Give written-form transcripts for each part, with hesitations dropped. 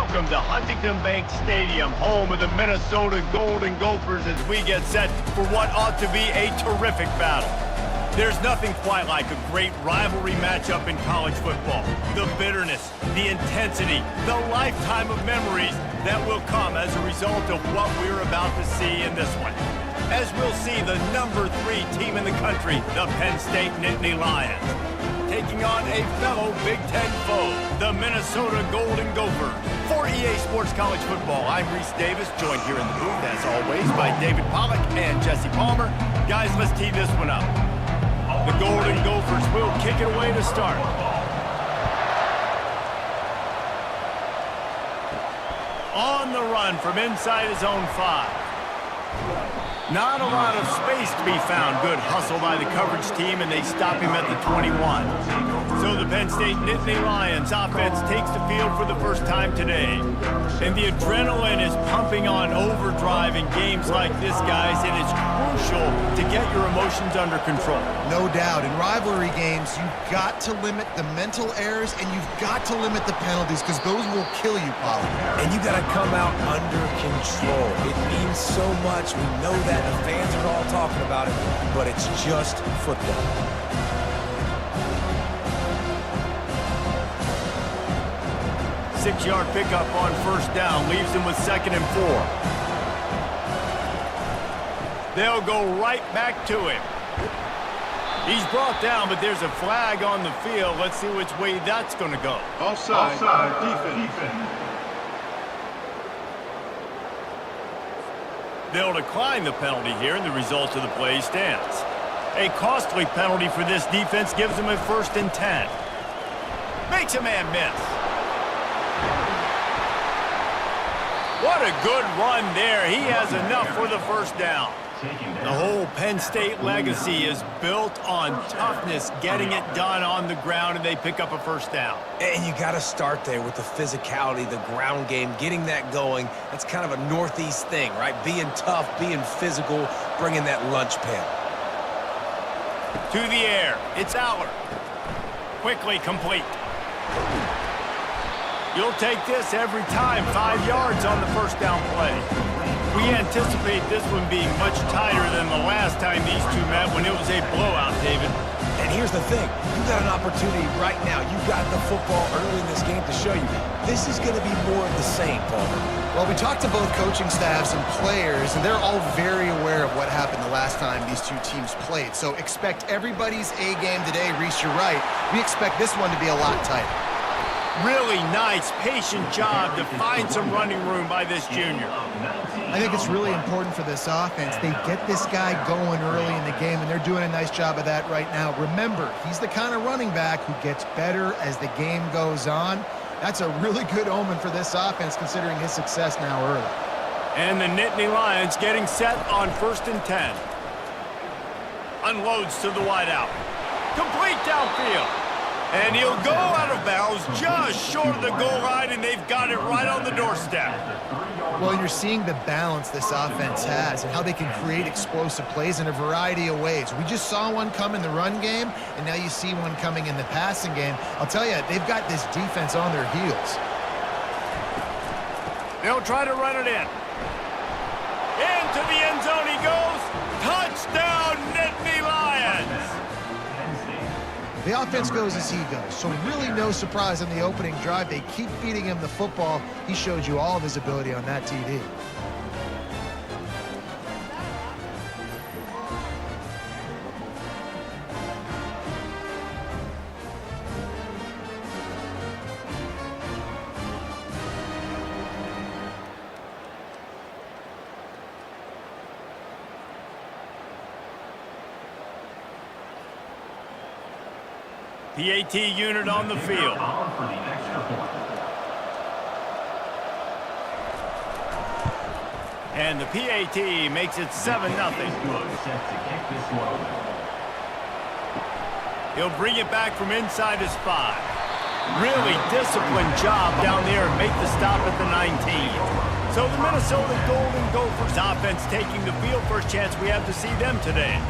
welcome to Huntington Bank Stadium, home of the Minnesota Golden Gophers, as we get set for what ought to be a terrific battle. There's nothing quite like a great rivalry matchup in college football. The bitterness, the intensity, the lifetime of memories that will come as a result of what we're about to see in this one. As we'll see the number 3 team in the country, the Penn State Nittany Lions, taking on a fellow Big Ten foe, the Minnesota Golden Gophers. For EA Sports College Football, I'm Reese Davis, joined here in the booth, as always, by David Pollack and Jesse Palmer. Guys, let's tee this one up. The Golden Gophers will kick it away to start. On the run from inside his own 5. Not a lot of space to be found. Good hustle by the coverage team, and they stop him at the 21. So the Penn State Nittany Lions offense takes the field for the first time today. And the adrenaline is pumping on overdrive in games like this, guys, and it's crucial to get your emotions under control. No doubt. In rivalry games, you've got to limit the mental errors, and you've got to limit the penalties, because those will kill you, Pollard. And you got to come out under control. It means so much. We know that. The fans are all talking about it, but it's just football. Six-yard pickup on first down leaves him with 2nd and 4. They'll go right back to him. He's brought down, but there's a flag on the field. Let's see which way that's going to go. Offside. Defense. They'll decline the penalty here, and the result of the play stands. A costly penalty for this defense gives them a 1st and 10. Makes a man miss. What a good run there. He has enough for the first down. The whole Penn State legacy is built on toughness, getting it done on the ground, and they pick up a first down. And you got to start there with the physicality, the ground game, getting that going. That's kind of a Northeast thing, right? Being tough, being physical, bringing that lunch pail. To the air, it's Aller. Quickly complete. You'll take this every time. 5 yards on the first down play. We anticipate this one being much tighter than the last time these two met when it was a blowout, David. And here's the thing. You got an opportunity right now. You got the football early in this game to show you. This is going to be more of the same, Paul. Well, we talked to both coaching staffs and players, and they're all very aware of what happened the last time these two teams played. So expect everybody's A game today. Reese, you're right. We expect this one to be a lot tighter. Really nice, patient job to find some running room by this junior. I think it's really important for this offense. They get this guy going early in the game, and they're doing a nice job of that right now. Remember, he's the kind of running back who gets better as the game goes on. That's a really good omen for this offense, considering his success now early. And the Nittany Lions getting set on 1st and 10. Unloads to the wideout. Complete downfield. And he'll go out of bounds just short of the goal line, and they've got it right on the doorstep. Well, you're seeing the balance this offense has and how they can create explosive plays in a variety of ways. We just saw one come in the run game, and now you see one coming in the passing game. I'll tell you, they've got this defense on their heels. They'll try to run it in. Into the end zone he goes. Touchdown, Nittany Lions! The offense goes as he goes, so really no surprise on the opening drive. They keep feeding him the football. He showed you all of his ability on that TD. PAT unit on the field. And the PAT makes it 7-0. He'll bring it back from inside his 5. Really disciplined job down there and make the stop at the 19. So the Minnesota Golden Gophers offense taking the field. First chance we have to see them today.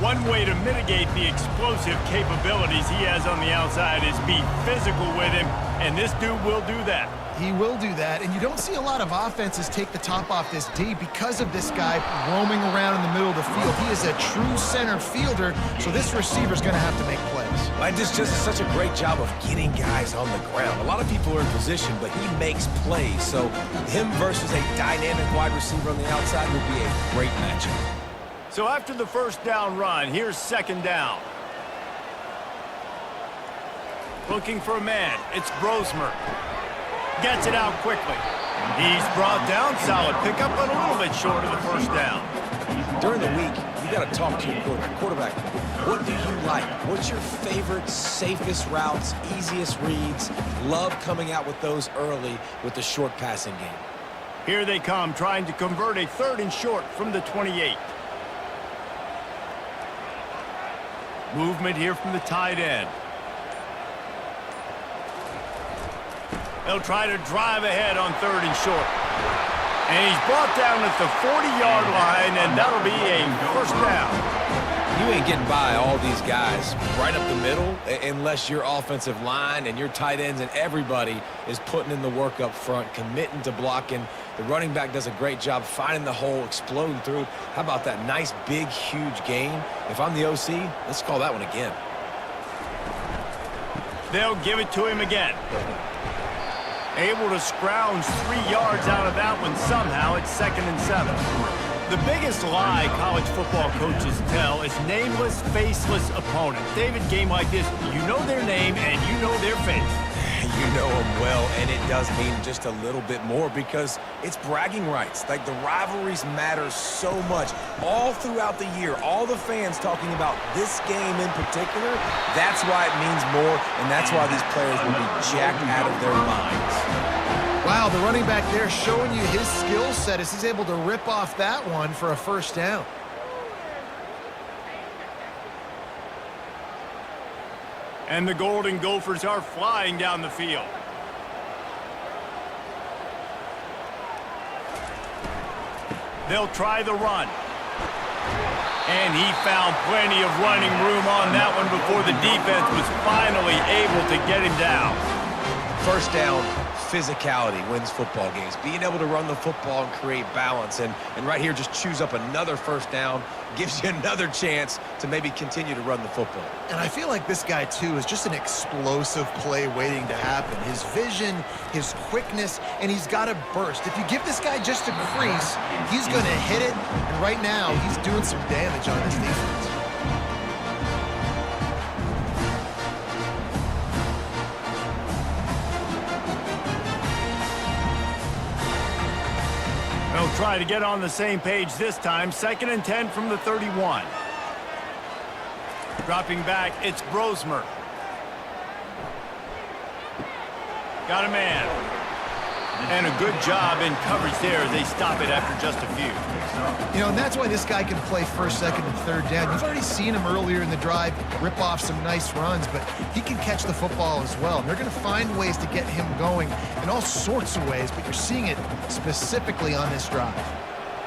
One way to mitigate the explosive capabilities he has on the outside is be physical with him, and this dude will do that. He will do that, and you don't see a lot of offenses take the top off this D because of this guy roaming around in the middle of the field. He is a true center fielder, so this receiver's going to have to make plays. Well, just such a great job of getting guys on the ground. A lot of people are in position, but he makes plays, so him versus a dynamic wide receiver on the outside will be a great matchup. So after the first down run, here's second down. Looking for a man. It's Brosmer. Gets it out quickly. He's brought down. Solid pickup, but a little bit short of the first down. During the week, you got to talk to your quarterback. Quarterback, what do you like? What's your favorite, safest routes, easiest reads? Love coming out with those early with the short passing game. Here they come, trying to convert a 3rd and short from the 28. Movement here from the tight end. They'll try to drive ahead on 3rd and short. And he's brought down at the 40-yard line, and that'll be a first down. You ain't getting by all these guys right up the middle unless your offensive line and your tight ends and everybody is putting in the work up front, committing to blocking. The running back does a great job finding the hole, exploding through. How about that nice, big, huge gain? If I'm the OC, let's call that one again. They'll give it to him again. Able to scrounge 3 yards out of that one somehow. It's 2nd and 7. The biggest lie college football coaches tell is nameless, faceless opponent. David, game like this, you know their name and you know their face. You know them well, and it does mean just a little bit more because it's bragging rights. Like, the rivalries matter so much. All throughout the year, all the fans talking about this game in particular, that's why it means more, and that's why these players will be jacked out of their minds. Wow, the running back there showing you his skill set as he's able to rip off that one for a first down. And the Golden Gophers are flying down the field. They'll try the run. And he found plenty of running room on that one before the defense was finally able to get him down. First down, physicality wins football games. Being able to run the football and create balance. And right here, just choose up another first down, gives you another chance to maybe continue to run the football. And I feel like this guy, too, is just an explosive play waiting to happen. His vision, his quickness, and he's got a burst. If you give this guy just a crease, he's going to hit it. And right now, he's doing some damage on this defense. They'll try to get on the same page this time. 2nd and 10 from the 31. Dropping back, it's Brosmer. Got a man. And a good job in coverage there as they stop it after just a few. You know, and that's why this guy can play 1st, 2nd, and 3rd down. You've already seen him earlier in the drive rip off some nice runs, but he can catch the football as well. And they're going to find ways to get him going in all sorts of ways, but you're seeing it specifically on this drive.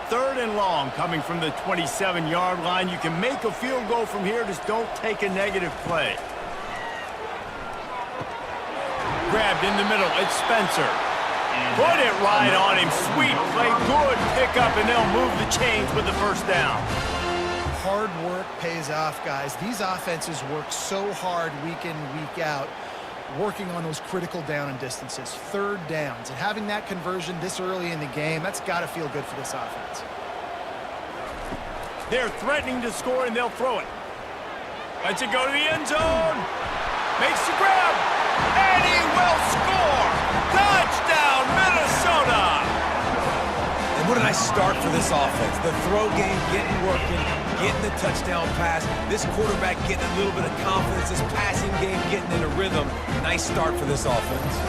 3rd and long coming from the 27-yard line. You can make a field goal from here, just don't take a negative play. Grabbed in the middle, it's Spencer. Put it right on him. Sweet play, good pickup, and they'll move the chains with the first down. Hard work pays off, guys. These offenses work so hard week in, week out, working on those critical down and distances, 3rd downs. And having that conversion this early in the game, that's got to feel good for this offense. They're threatening to score, and they'll throw it. Lets it go to the end zone. Makes the grab, and he will score. Touchdown, Minnesota! And what a nice start for this offense. The throw game getting working, getting the touchdown pass. This quarterback getting a little bit of confidence. This passing game getting in a rhythm. Nice start for this offense.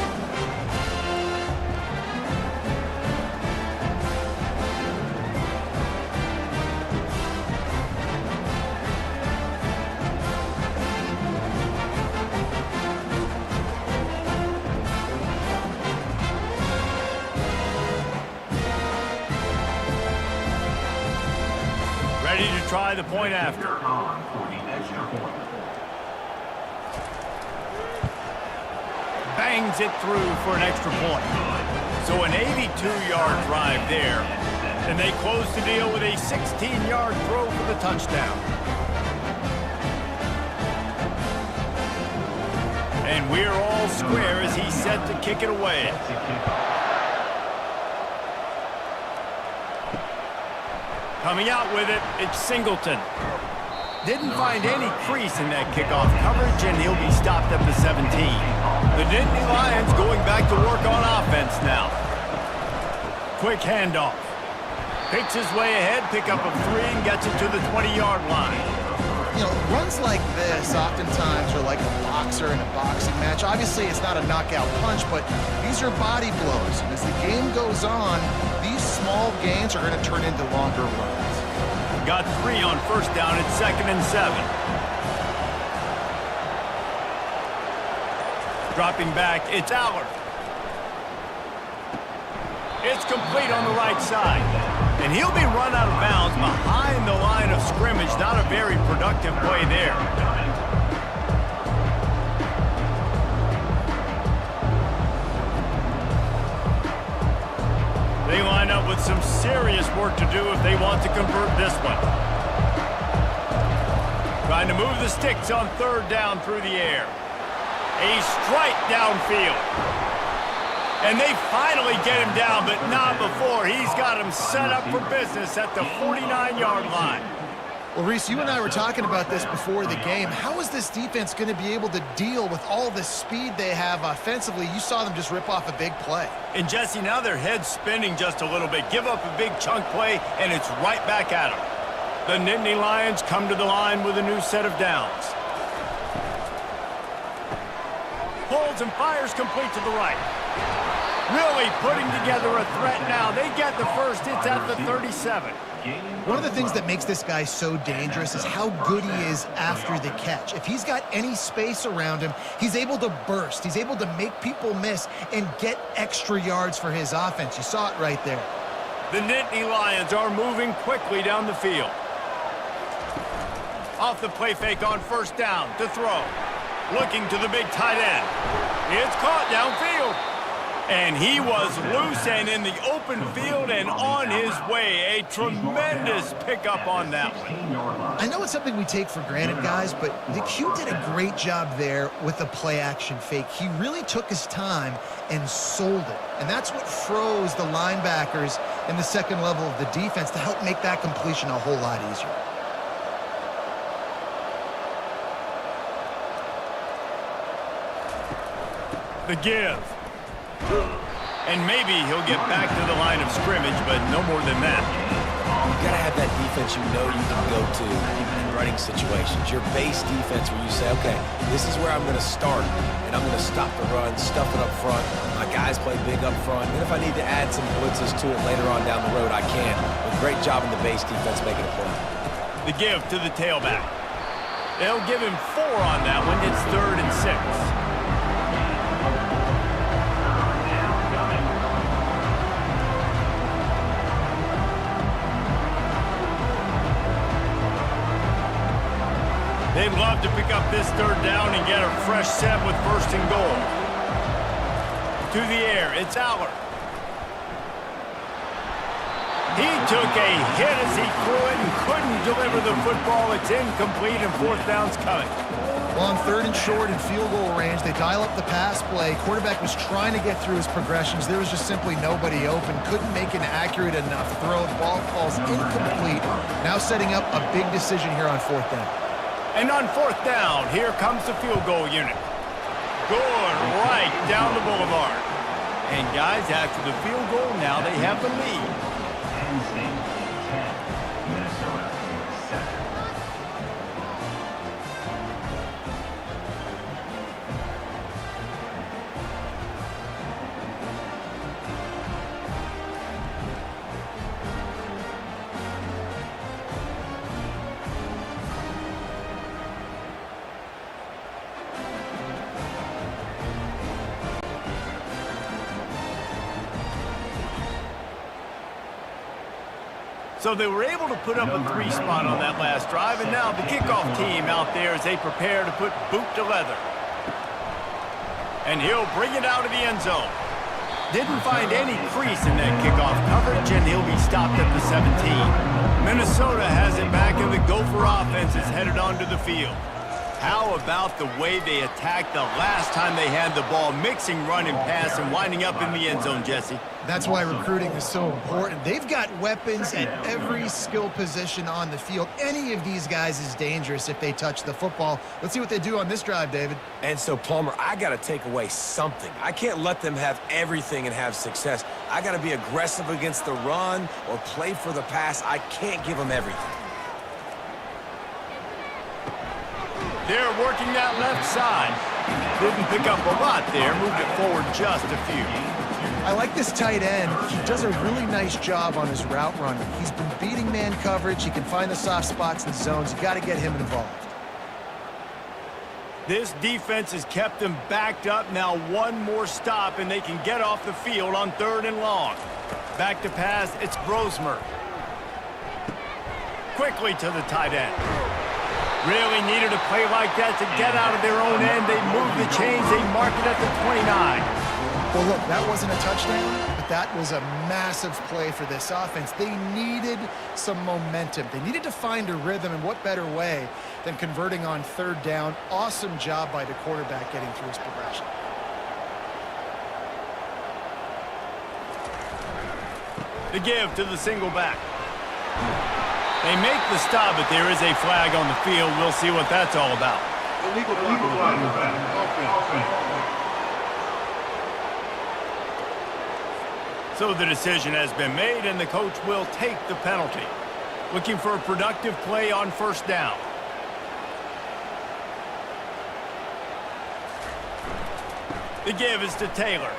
Ready to try the point after. Bangs it through for an extra point. So an 82-yard drive there. And they close the deal with a 16-yard throw for the touchdown. And we're all square as he's set to kick it away. Coming out with it, it's Singleton. Didn't find any crease in that kickoff coverage, and he'll be stopped at the 17. The Nittany Lions going back to work on offense now. Quick handoff. Picks his way ahead, pick up a 3, and gets it to the 20-yard line. You know, runs like this oftentimes are like a boxer in a boxing match. Obviously, it's not a knockout punch, but these are body blows. And as the game goes on, these small gains are going to turn into longer runs. Got 3 on first down at 2nd and 7. Dropping back, it's Allard. It's complete on the right side. And he'll be run out of bounds behind the line of scrimmage. Not a very productive play there. They line up with some serious work to do if they want to convert this one. Trying to move the sticks on 3rd down through the air. A strike downfield. And they finally get him down, but not before. He's got him set up for business at the 49-yard line. Well, Reese, you and I were talking about this before the game. How is this defense going to be able to deal with all the speed they have offensively? You saw them just rip off a big play. And, Jesse, now their head's spinning just a little bit. Give up a big chunk play, and it's right back at them. The Nittany Lions come to the line with a new set of downs. Pulls and fires complete to the right. Really putting together a threat now. They get the first. It's at the 37. One of the things that makes this guy so dangerous is how good he is after the catch. If he's got any space around him, he's able to burst. He's able to make people miss and get extra yards for his offense. You saw it right there. The Nittany Lions are moving quickly down the field. Off the play fake on first down to throw. Looking to the big tight end. It's caught downfield. And he was loose and in the open field and on his way. A tremendous pickup on that one. I know it's something we take for granted, guys, but the Q did a great job there with the play-action fake. He really took his time and sold it. And that's what froze the linebackers in the second level of the defense to help make that completion a whole lot easier. The give. And maybe he'll get back to the line of scrimmage, but no more than that. You got to have that defense you know you can go to in running situations. Your base defense where you say, okay, this is where I'm going to start, and I'm going to stop the run, stuff it up front. My guys play big up front. And if I need to add some blitzes to it later on down the road, I can. But great job in the base defense making a play. The give to the tailback. They'll give him 4 on that one. It's 3rd and 6. They'd love to pick up this 3rd down and get a fresh set with 1st and goal. To the air, it's Allard. He took a hit as he threw it and couldn't deliver the football. It's incomplete and 4th down's coming. Well, on 3rd and short and field goal range, they dial up the pass play. Quarterback was trying to get through his progressions. There was just simply nobody open. Couldn't make an accurate enough throw. The ball falls incomplete. Now setting up a big decision here on 4th down. And on 4th down, here comes the field goal unit. Going right down the boulevard. And guys, after the field goal, now they have the lead. Penn State 10, Minnesota 7. So they were able to put up a 3 spot on that last drive, and now the kickoff team out there as they prepare to put boot to leather. And he'll bring it out of the end zone. Didn't find any crease in that kickoff coverage, and he'll be stopped at the 17. Minnesota has it back, and the Gopher offense is headed onto the field. How about the way they attacked the last time they had the ball, mixing run and pass and winding up in the end zone, Jesse? That's why recruiting is so important. They've got weapons at every skill position on the field. Any of these guys is dangerous if they touch the football. Let's see what they do on this drive, David. And so, Palmer, I got to take away something. I can't let them have everything and have success. I got to be aggressive against the run or play for the pass. I can't give them everything. They're working that left side. Didn't pick up a lot there, moved it forward just a few. I like this tight end. He does a really nice job on his route running. He's been beating man coverage. He can find the soft spots and zones. You got to get him involved. This defense has kept them backed up. Now one more stop, and they can get off the field on 3rd and long. Back to pass, it's Brosmer. Quickly to the tight end. Really needed a play like that to get out of their own end. They move the chains. They mark it at the 29. Well, look, that wasn't a touchdown, but that was a massive play for this offense. They needed some momentum. They needed to find a rhythm, and what better way than converting on 3rd down. Awesome job by the quarterback getting through his progression. The give to the single back. They make the stop, but there is a flag on the field. We'll see what that's all about. Illegal flag. So the decision has been made, and the coach will take the penalty. Looking for a productive play on 1st down. The give is to Taylor.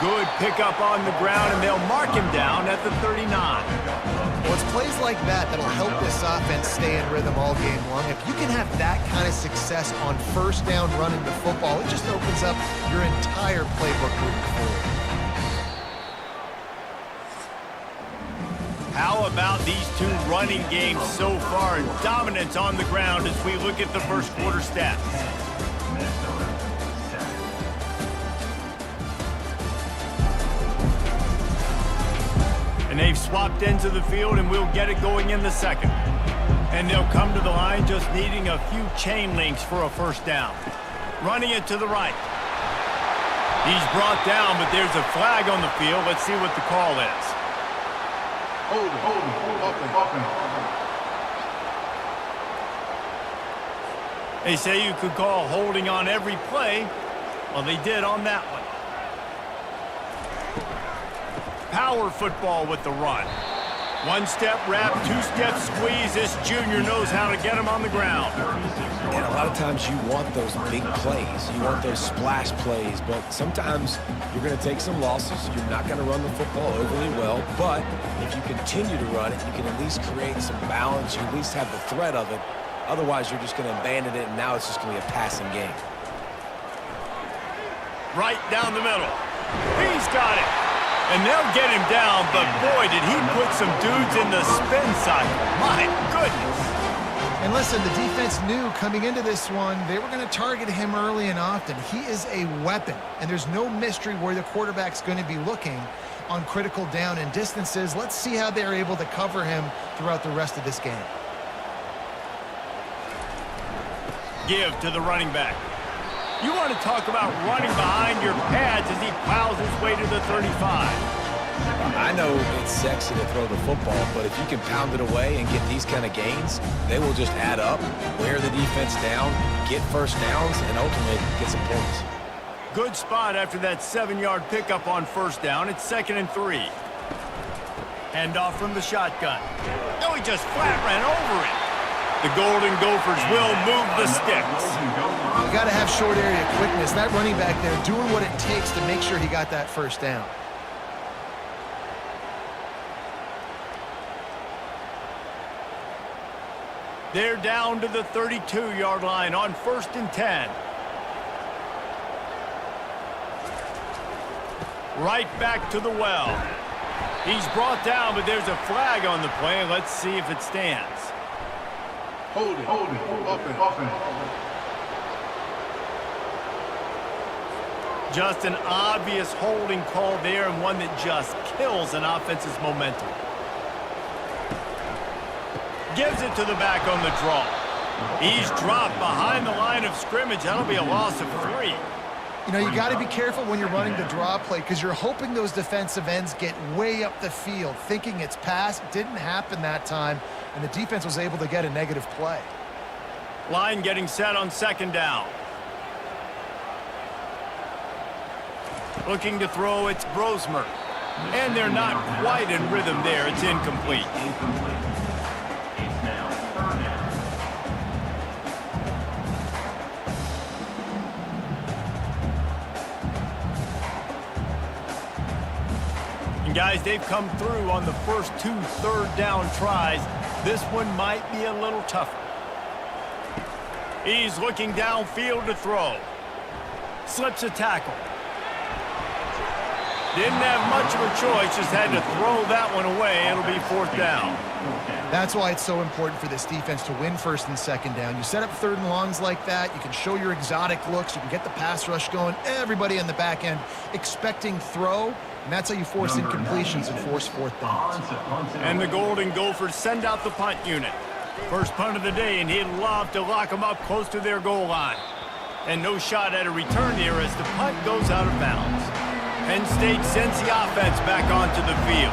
Good pickup on the ground, and they'll mark him down at the 39. Well, it's plays like that that'll help this offense stay in rhythm all game long. If you can have that kind of success on 1st down running the football, it just opens up your entire playbook moving forward. How about these two running games so far, and dominance on the ground as we look at the first quarter stats? And they've swapped into the field, and we'll get it going in the 2nd. And they'll come to the line just needing a few chain links for a 1st down. Running it to the right. He's brought down, but there's a flag on the field. Let's see what the call is. Hold it. They say you could call holding on every play. Well, they did on that one. Power football with the run. 1-step wrap, 2-step squeeze. This junior knows how to get him on the ground. And a lot of times you want those big plays. You want those splash plays, but sometimes you're going to take some losses. You're not going to run the football overly well, but if you continue to run it, you can at least create some balance. You at least have the threat of it. Otherwise, you're just going to abandon it, and now it's just going to be a passing game. Right down the middle. He's got it. And they'll get him down, but boy, did he put some dudes in the spin cycle. My goodness. And listen, the defense knew coming into this one, they were going to target him early and often. He is a weapon, and there's no mystery where the quarterback's going to be looking on critical down and distances. Let's see how they're able to cover him throughout the rest of this game. Give to the running back. You want to talk about running behind your pads as he plows his way to the 35. I know it's sexy to throw the football, but if you can pound it away and get these kind of gains, they will just add up, wear the defense down, get 1st downs, and ultimately get some points. Good spot after that 7-yard pickup on 1st down. It's 2nd and 3. Handoff from the shotgun. No, he just flat ran over it. The Golden Gophers will move the sticks. You got to have short area quickness. That running back there doing what it takes to make sure he got that 1st down. They're down to the 32-yard line on 1st and 10. Right back to the well. He's brought down, but there's a flag on the play. Let's see if it stands. Hold it. Up and. Just an obvious holding call there, and one that just kills an offense's momentum. Gives it to the back on the draw. He's dropped behind the line of scrimmage. That'll be a loss of 3. You know, you got to be careful when you're running the draw play because you're hoping those defensive ends get way up the field, thinking it's pass. Didn't happen that time, and the defense was able to get a negative play. Line getting set on 2nd down. Looking to throw, it's Brosmer. And they're not quite in rhythm there. It's incomplete. And guys, they've come through on the first 2 3rd down tries. This one might be a little tougher. He's looking downfield to throw. Slips a tackle. Didn't have much of a choice, just had to throw that one away. It'll be 4th down. That's why it's so important for this defense to win 1st and 2nd down. You set up 3rd and longs like that. You can show your exotic looks. You can get the pass rush going. Everybody on the back end expecting throw, and that's how you force incompletions and force 4th downs. And the Golden Gophers send out the punt unit. First punt of the day, and he'd love to lock them up close to their goal line. And no shot at a return here as the punt goes out of bounds. Penn State sends the offense back onto the field.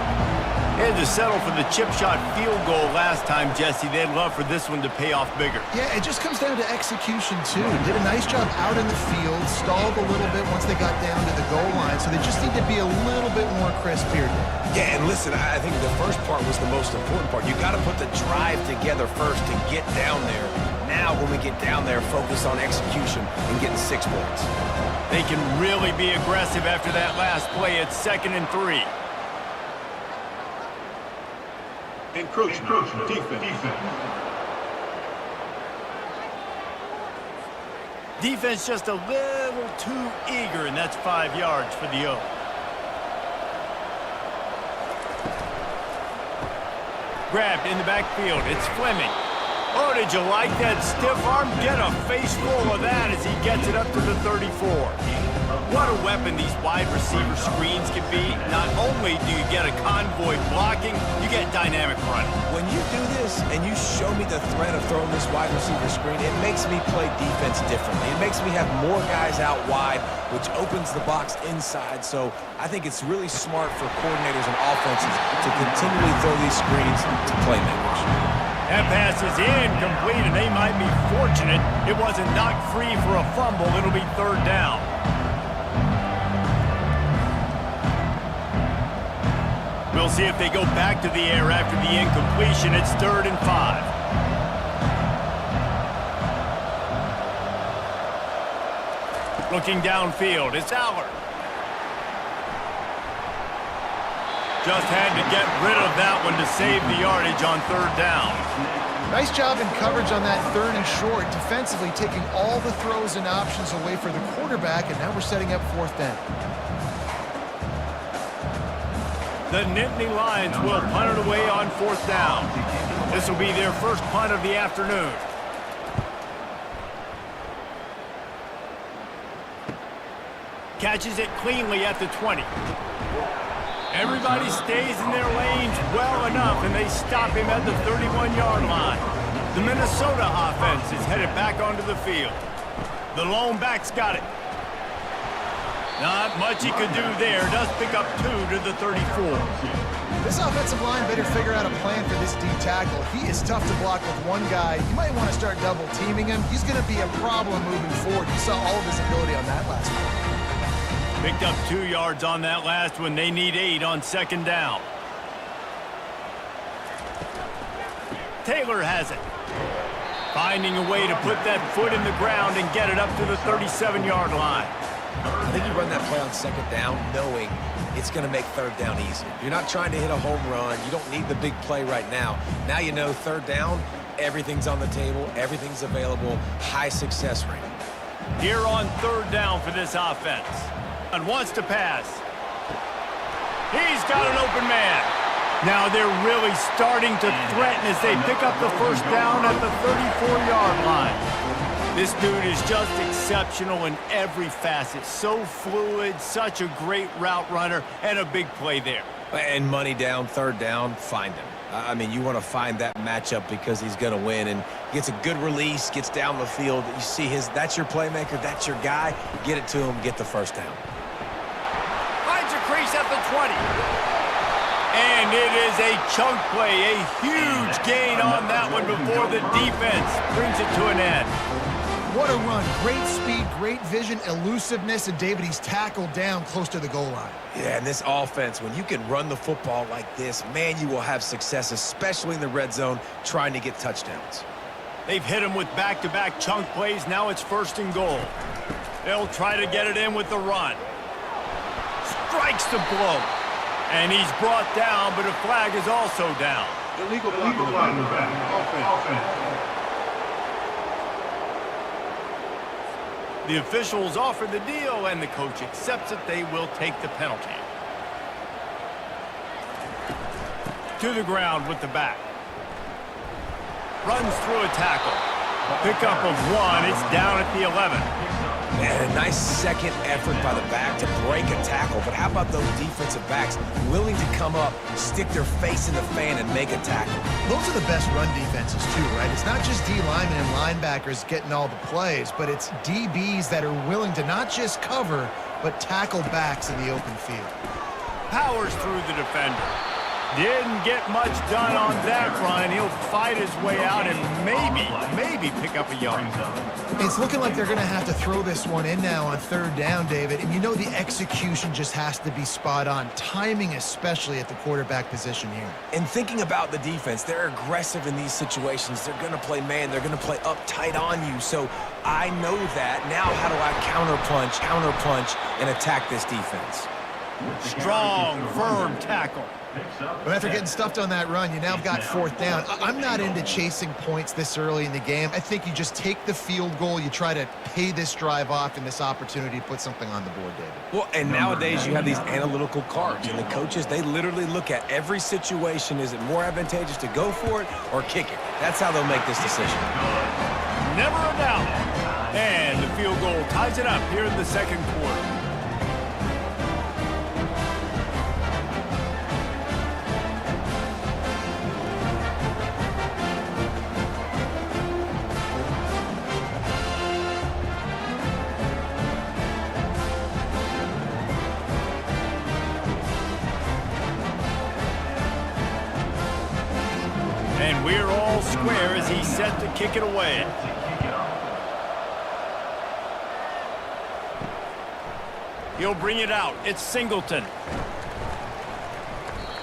They had to settle for the chip shot field goal last time, Jesse. They'd love for this one to pay off bigger. Yeah, it just comes down to execution, too. Did a nice job out in the field, stalled a little bit once they got down to the goal line, so they just need to be a little bit more crisp here. Yeah, and listen, I think the first part was the most important part. You got to put the drive together first to get down there. Now, when we get down there, focus on execution and getting 6 points. They can really be aggressive after that last play. It's 2nd and 3. Encroachment. Defense. Defense just a little too eager, and that's 5 yards for the O. Grabbed in the backfield. It's Fleming. Oh, did you like that stiff arm? Get a face full of that as he gets it up to the 34. What a weapon these wide receiver screens can be. Not only do you get a convoy blocking, you get dynamic running. When you do this and you show me the threat of throwing this wide receiver screen, it makes me play defense differently. It makes me have more guys out wide, which opens the box inside. So I think it's really smart for coordinators and offenses to continually throw these screens to playmakers. That pass is incomplete, and they might be fortunate it wasn't knocked free for a fumble. It'll be 3rd down. We'll see if they go back to the air after the incompletion. It's 3rd and 5. Looking downfield, it's Aller. Just had to get rid of that one to save the yardage on 3rd down. Nice job in coverage on that 3rd and short, defensively taking all the throws and options away for the quarterback, and now we're setting up 4th down. The Nittany Lions will punt it away on 4th down. This will be their first punt of the afternoon. Catches it cleanly at the 20. Everybody stays in their lanes well enough, and they stop him at the 31-yard line. The Minnesota offense is headed back onto the field. The lone back's got it. Not much he could do there. Does pick up 2 to the 34. This offensive line better figure out a plan for this D tackle. He is tough to block with one guy. You might want to start double teaming him. He's going to be a problem moving forward. You saw all of his ability on that last one. Picked up 2 yards on that last one. They need 8 on 2nd down. Taylor has it. Finding a way to put that foot in the ground and get it up to the 37-yard line. I think you run that play on 2nd down knowing it's going to make 3rd down easy. You're not trying to hit a home run. You don't need the big play right now. Now you know 3rd down, everything's on the table, everything's available, high success rate. Here on 3rd down for this offense. And wants to pass. He's got an open man. Now they're really starting to threaten as they pick up the 1st down at the 34-yard line. This dude is just exceptional in every facet. So fluid, such a great route runner, and a big play there. And money down, third down, find him. I mean, you want to find that matchup because he's going to win, and gets a good release, gets down the field. You see that's your playmaker, that's your guy. Get it to him, get the first down. Finds a crease at the 20. And it is a chunk play, a huge gain on that one before the defense brings it to an end. What a run. Great speed, great vision, elusiveness, and David, he's tackled down close to the goal line. Yeah, and this offense, when you can run the football like this, man, you will have success, especially in the red zone, trying to get touchdowns. They've hit him with back-to-back chunk plays. Now it's 1st and goal. They'll try to get it in with the run. Strikes the blow. And he's brought down, but a flag is also down. Illegal blocking the back. Offense. The officials offer the deal, and the coach accepts it. They will take the penalty. To the ground with the back. Runs through a tackle. Pickup of 1. It's down at the 11. And a nice second effort by the back to break a tackle. But how about those defensive backs willing to come up, stick their face in the fan, and make a tackle? Those are the best run defenses, too, right? It's not just D linemen and linebackers getting all the plays, but it's DBs that are willing to not just cover, but tackle backs in the open field. Powers through the defender. Didn't get much done on that run. He'll fight his way out and maybe pick up a yard. It's looking like they're going to have to throw this one in now on 3rd down, David. And you know the execution just has to be spot on. Timing especially at the quarterback position here. And thinking about the defense, they're aggressive in these situations. They're going to play man. They're going to play up tight on you. So I know that. Now how do I counterpunch, and attack this defense? Strong, firm tackle. But after getting stuffed on that run, you now got 4th down. I'm not into chasing points this early in the game. I think you just take the field goal. You try to pay this drive off and this opportunity to put something on the board, David. Well, and nowadays you have these analytical cards, and the coaches, they literally look at every situation. Is it more advantageous to go for it or kick it? That's how they'll make this decision. Never a doubt. And the field goal ties it up here in the 2nd quarter. And we're all square as he's set to kick it away. He'll bring it out. It's Singleton.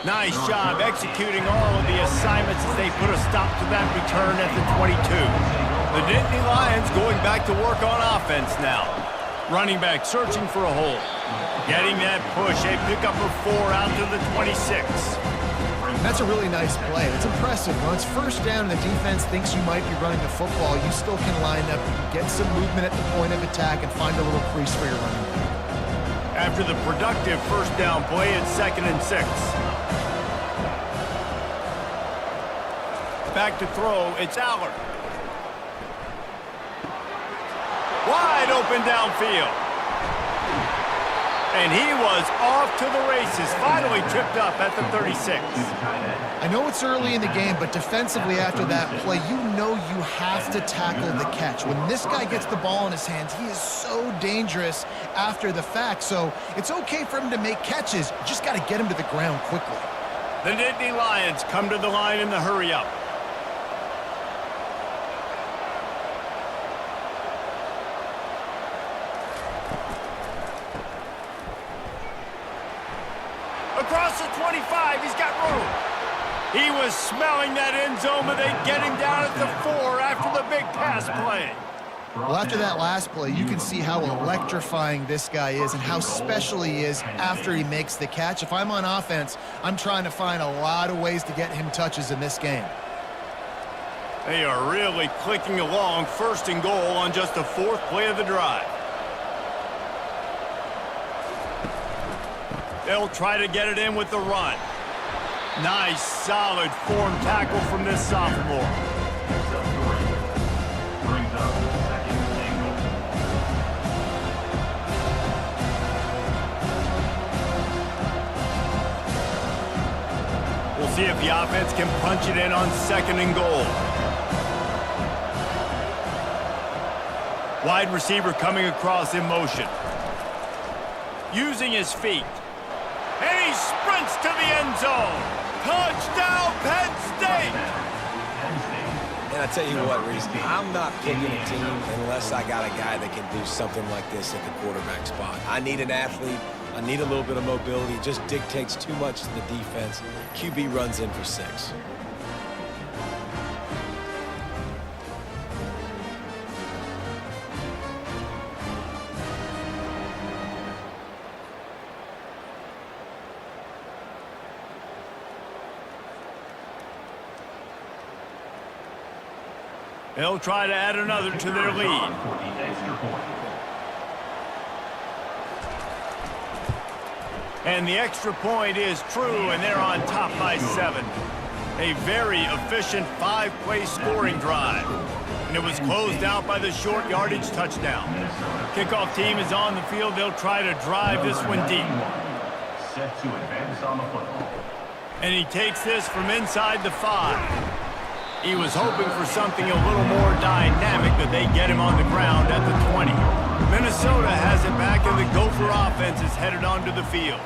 Nice job executing all of the assignments as they put a stop to that return at the 22. The Nittany Lions going back to work on offense now. Running back searching for a hole. Getting that push. A pickup of 4 out to the 26. That's a really nice play. It's impressive. When it's 1st down and the defense thinks you might be running the football, you still can line up, get some movement at the point of attack, and find a little crease for your running back. After the productive 1st down play, it's 2nd and 6. Back to throw, it's Aller. Wide open downfield. And he was off to the races, finally tripped up at the 36. I know it's early in the game, but defensively after that play, you know you have to tackle the catch. When this guy gets the ball in his hands, he is so dangerous after the fact. So it's okay for him to make catches. You just got to get him to the ground quickly. The Nittany Lions come to the line in the hurry-up. Across the 25, he's got room. He was smelling that end zone, but they get him down at the 4 after the big pass play. Well, after that last play, you can see how electrifying this guy is and how special he is after he makes the catch. If I'm on offense, I'm trying to find a lot of ways to get him touches in this game. They are really clicking along, 1st and goal on just the 4th play of the drive. They'll try to get it in with the run. Nice, solid form tackle from this sophomore. the offense can punch it in on 2nd and goal. Wide receiver coming across in motion. Using his feet. And he sprints to the end zone. Touchdown, Penn State! And I tell you what, Reese, I'm not picking a team unless I got a guy that can do something like this at the quarterback spot. I need an athlete. I need a little bit of mobility. It just dictates too much to the defense. QB runs in for 6. They'll try to add another to their lead. And the extra point is true, and they're on top by 7. A very efficient 5-play scoring drive. And it was closed out by the short yardage touchdown. Kickoff team is on the field. They'll try to drive this one deep. Set to advance on the football. And he takes this from inside the 5. He was hoping for something a little more dynamic, but they get him on the ground at the 20. Minnesota has it back, and the Gopher offense is headed onto the field.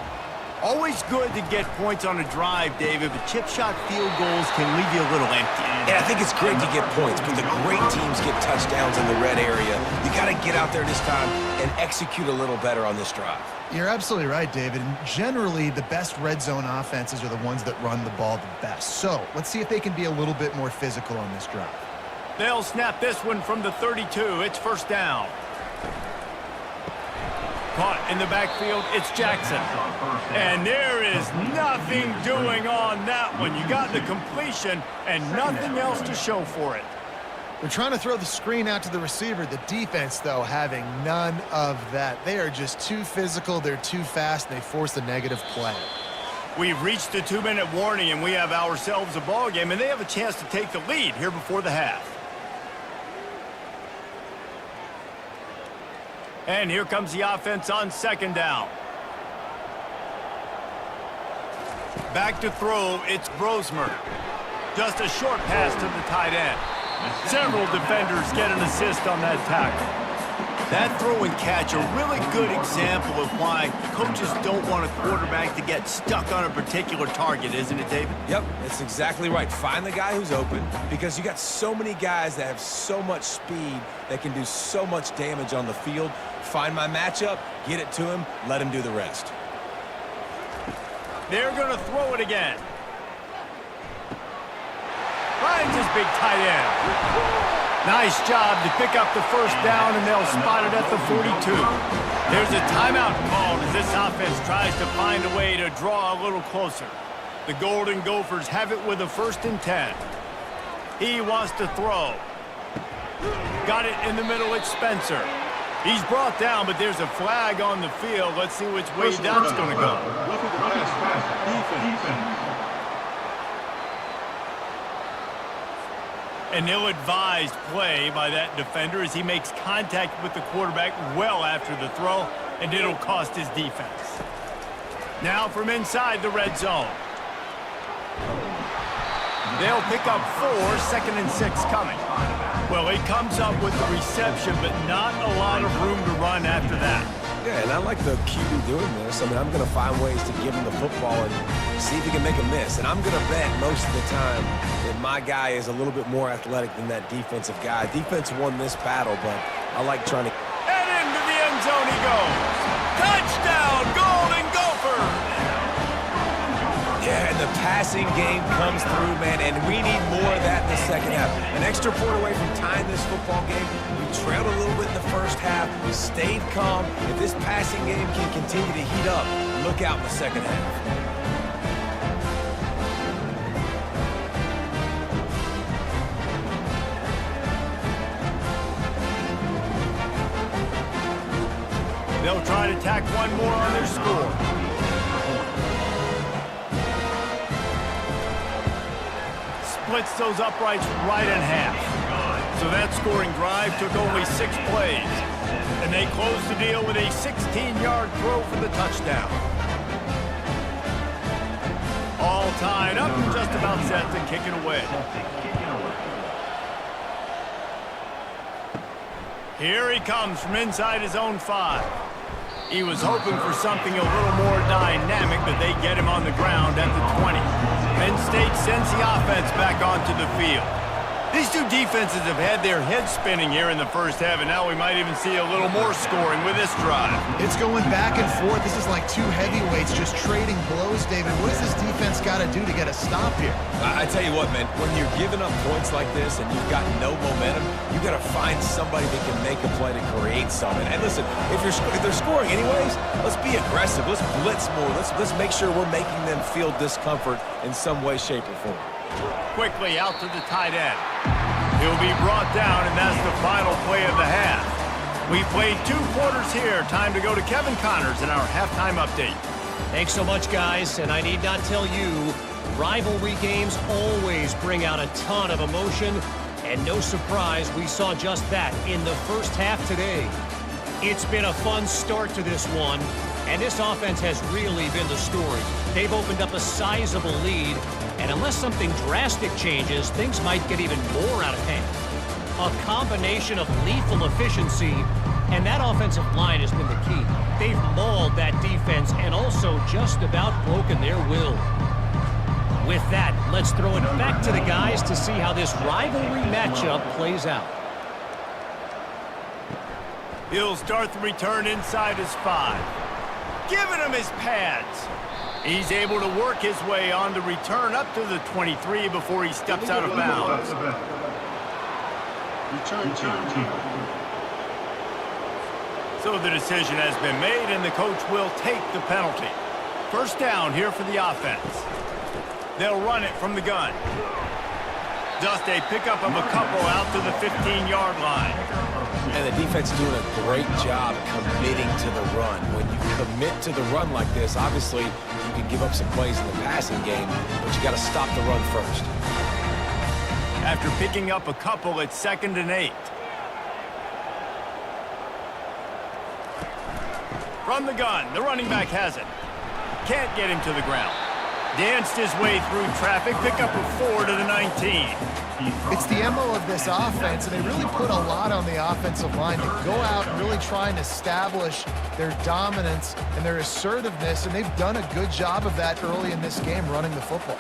Always good to get points on a drive, David, but chip shot field goals can leave you a little empty. Yeah, I think it's great to get points, but the great teams get touchdowns in the red area. You got to get out there this time and execute a little better on this drive. You're absolutely right, David. And generally, the best red zone offenses are the ones that run the ball the best. So let's see if they can be a little bit more physical on this drive. They'll snap this one from the 32. It's 1st down. Caught in the backfield, it's Jackson. And there is nothing doing on that one. You got the completion and nothing else to show for it. They're trying to throw the screen out to the receiver. The defense, though, having none of that. They are just too physical. They're too fast, and they force a negative play. We've reached the 2-minute warning, and we have ourselves a ball game, and they have a chance to take the lead here before the half. And here comes the offense on 2nd down. Back to throw, it's Brosmer. Just a short pass to the tight end. Several defenders get an assist on that tackle. That throw and catch, a really good example of why coaches don't want a quarterback to get stuck on a particular target, isn't it, David? Yep, that's exactly right. Find the guy who's open, because you got so many guys that have so much speed that can do so much damage on the field. Find my matchup, get it to him, let him do the rest. They're going to throw it again. Finds his big tight end. Nice job to pick up the 1st down, and they'll spot it at the 42. There's a timeout called as this offense tries to find a way to draw a little closer. The Golden Gophers have it with a 1st and 10. He wants to throw. Got it in the middle, it's Spencer. He's brought down, but there's a flag on the field. Let's see which way that's going to go. Look at the pass. Defense. An ill-advised play by that defender as he makes contact with the quarterback well after the throw, and it'll cost his defense. Now from inside the red zone. They'll pick up 4, 2nd and 6 coming. Well, he comes up with the reception, but not a lot of room to run after that. Yeah, and I like the QB doing this. I mean, I'm going to find ways to give him the football and see if he can make a miss. And I'm going to bet most of the time that my guy is a little bit more athletic than that defensive guy. Defense won this battle, but I like trying to... And into the end zone he goes. Touchdown, Golden Gophers! Yeah, and the passing game comes through, man, and we need more of that in the second half. An extra point away from tying this football game. We trailed a little bit in the first half. We stayed calm. If this passing game can continue to heat up, look out in the second half. They'll try to tack one more on their score. Splits those uprights right in half. So that scoring drive took only 6 plays. And they closed the deal with a 16-yard throw for the touchdown. All tied up and just about set to kick it away. Here he comes from inside his own 5. He was hoping for something a little more dynamic, but they get him on the ground at the 20. Penn State sends the offense back onto the field. These two defenses have had their heads spinning here in the first half, and now we might even see a little more scoring with this drive. It's going back and forth. This is like two heavyweights just trading blows, David. What does this defense got to do to get a stop here? I tell you what, man, when you're giving up points like this and you've got no momentum, you got to find somebody that can make a play to create something. And listen, if they're scoring anyways, let's be aggressive. Let's blitz more. Let's make sure we're making them feel discomfort in some way, shape, or form. Quickly out to the tight end. He'll be brought down, and that's the final play of the half. We've played 2 quarters here. Time to go to Kevin Connors in our halftime update. Thanks so much, guys, and I need not tell you, rivalry games always bring out a ton of emotion, and no surprise, we saw just that in the first half today. It's been a fun start to this one, and this offense has really been the story. They've opened up a sizable lead, and unless something drastic changes, things might get even more out of hand. A combination of lethal efficiency, and that offensive line has been the key. They've mauled that defense and also just about broken their will. With that, let's throw it back to the guys to see how this rivalry matchup plays out. He'll start the return inside his 5. Giving him his pads. He's able to work his way on the return up to the 23 before he steps out of bounds. So the decision has been made, and the coach will take the penalty. First down here for the offense. They'll run it from the gun. Just a pickup of a couple out to the 15-yard line. And the defense is doing a great job committing to the run. When you commit to the run like this, obviously you can give up some plays in the passing game, but you got to stop the run first. After picking up a couple, it's 2nd and 8. From the gun, the running back has it. Can't get him to the ground. Danced his way through traffic, pick up a 4 to the 19. It's the MO of this offense, and they really put a lot on the offensive line to go out and really try and establish their dominance and their assertiveness, and they've done a good job of that early in this game running the football.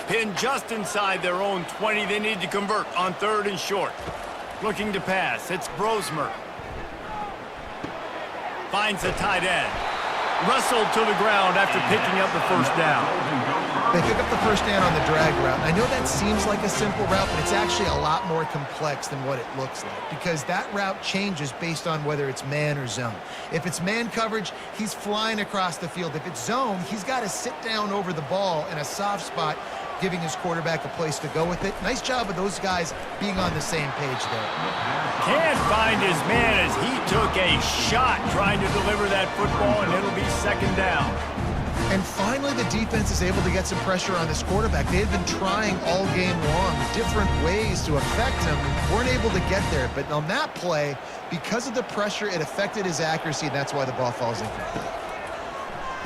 Penn just inside their own 20. They need to convert on 3rd and short. Looking to pass. It's Brosmer. Finds the tight end. Wrestled to the ground after picking up the first down. They pick up the first down on the drag route. And I know that seems like a simple route, but it's actually a lot more complex than what it looks like, because that route changes based on whether it's man or zone. If it's man coverage, he's flying across the field. If it's zone, he's got to sit down over the ball in a soft spot, giving his quarterback a place to go with it. Nice job of those guys being on the same page there. Can't find his man as he took a shot trying to deliver that football, and it'll be 2nd down. And finally, the defense is able to get some pressure on this quarterback. They had been trying all game long different ways to affect him, weren't able to get there. But on that play, because of the pressure, it affected his accuracy, and that's why the ball falls incomplete.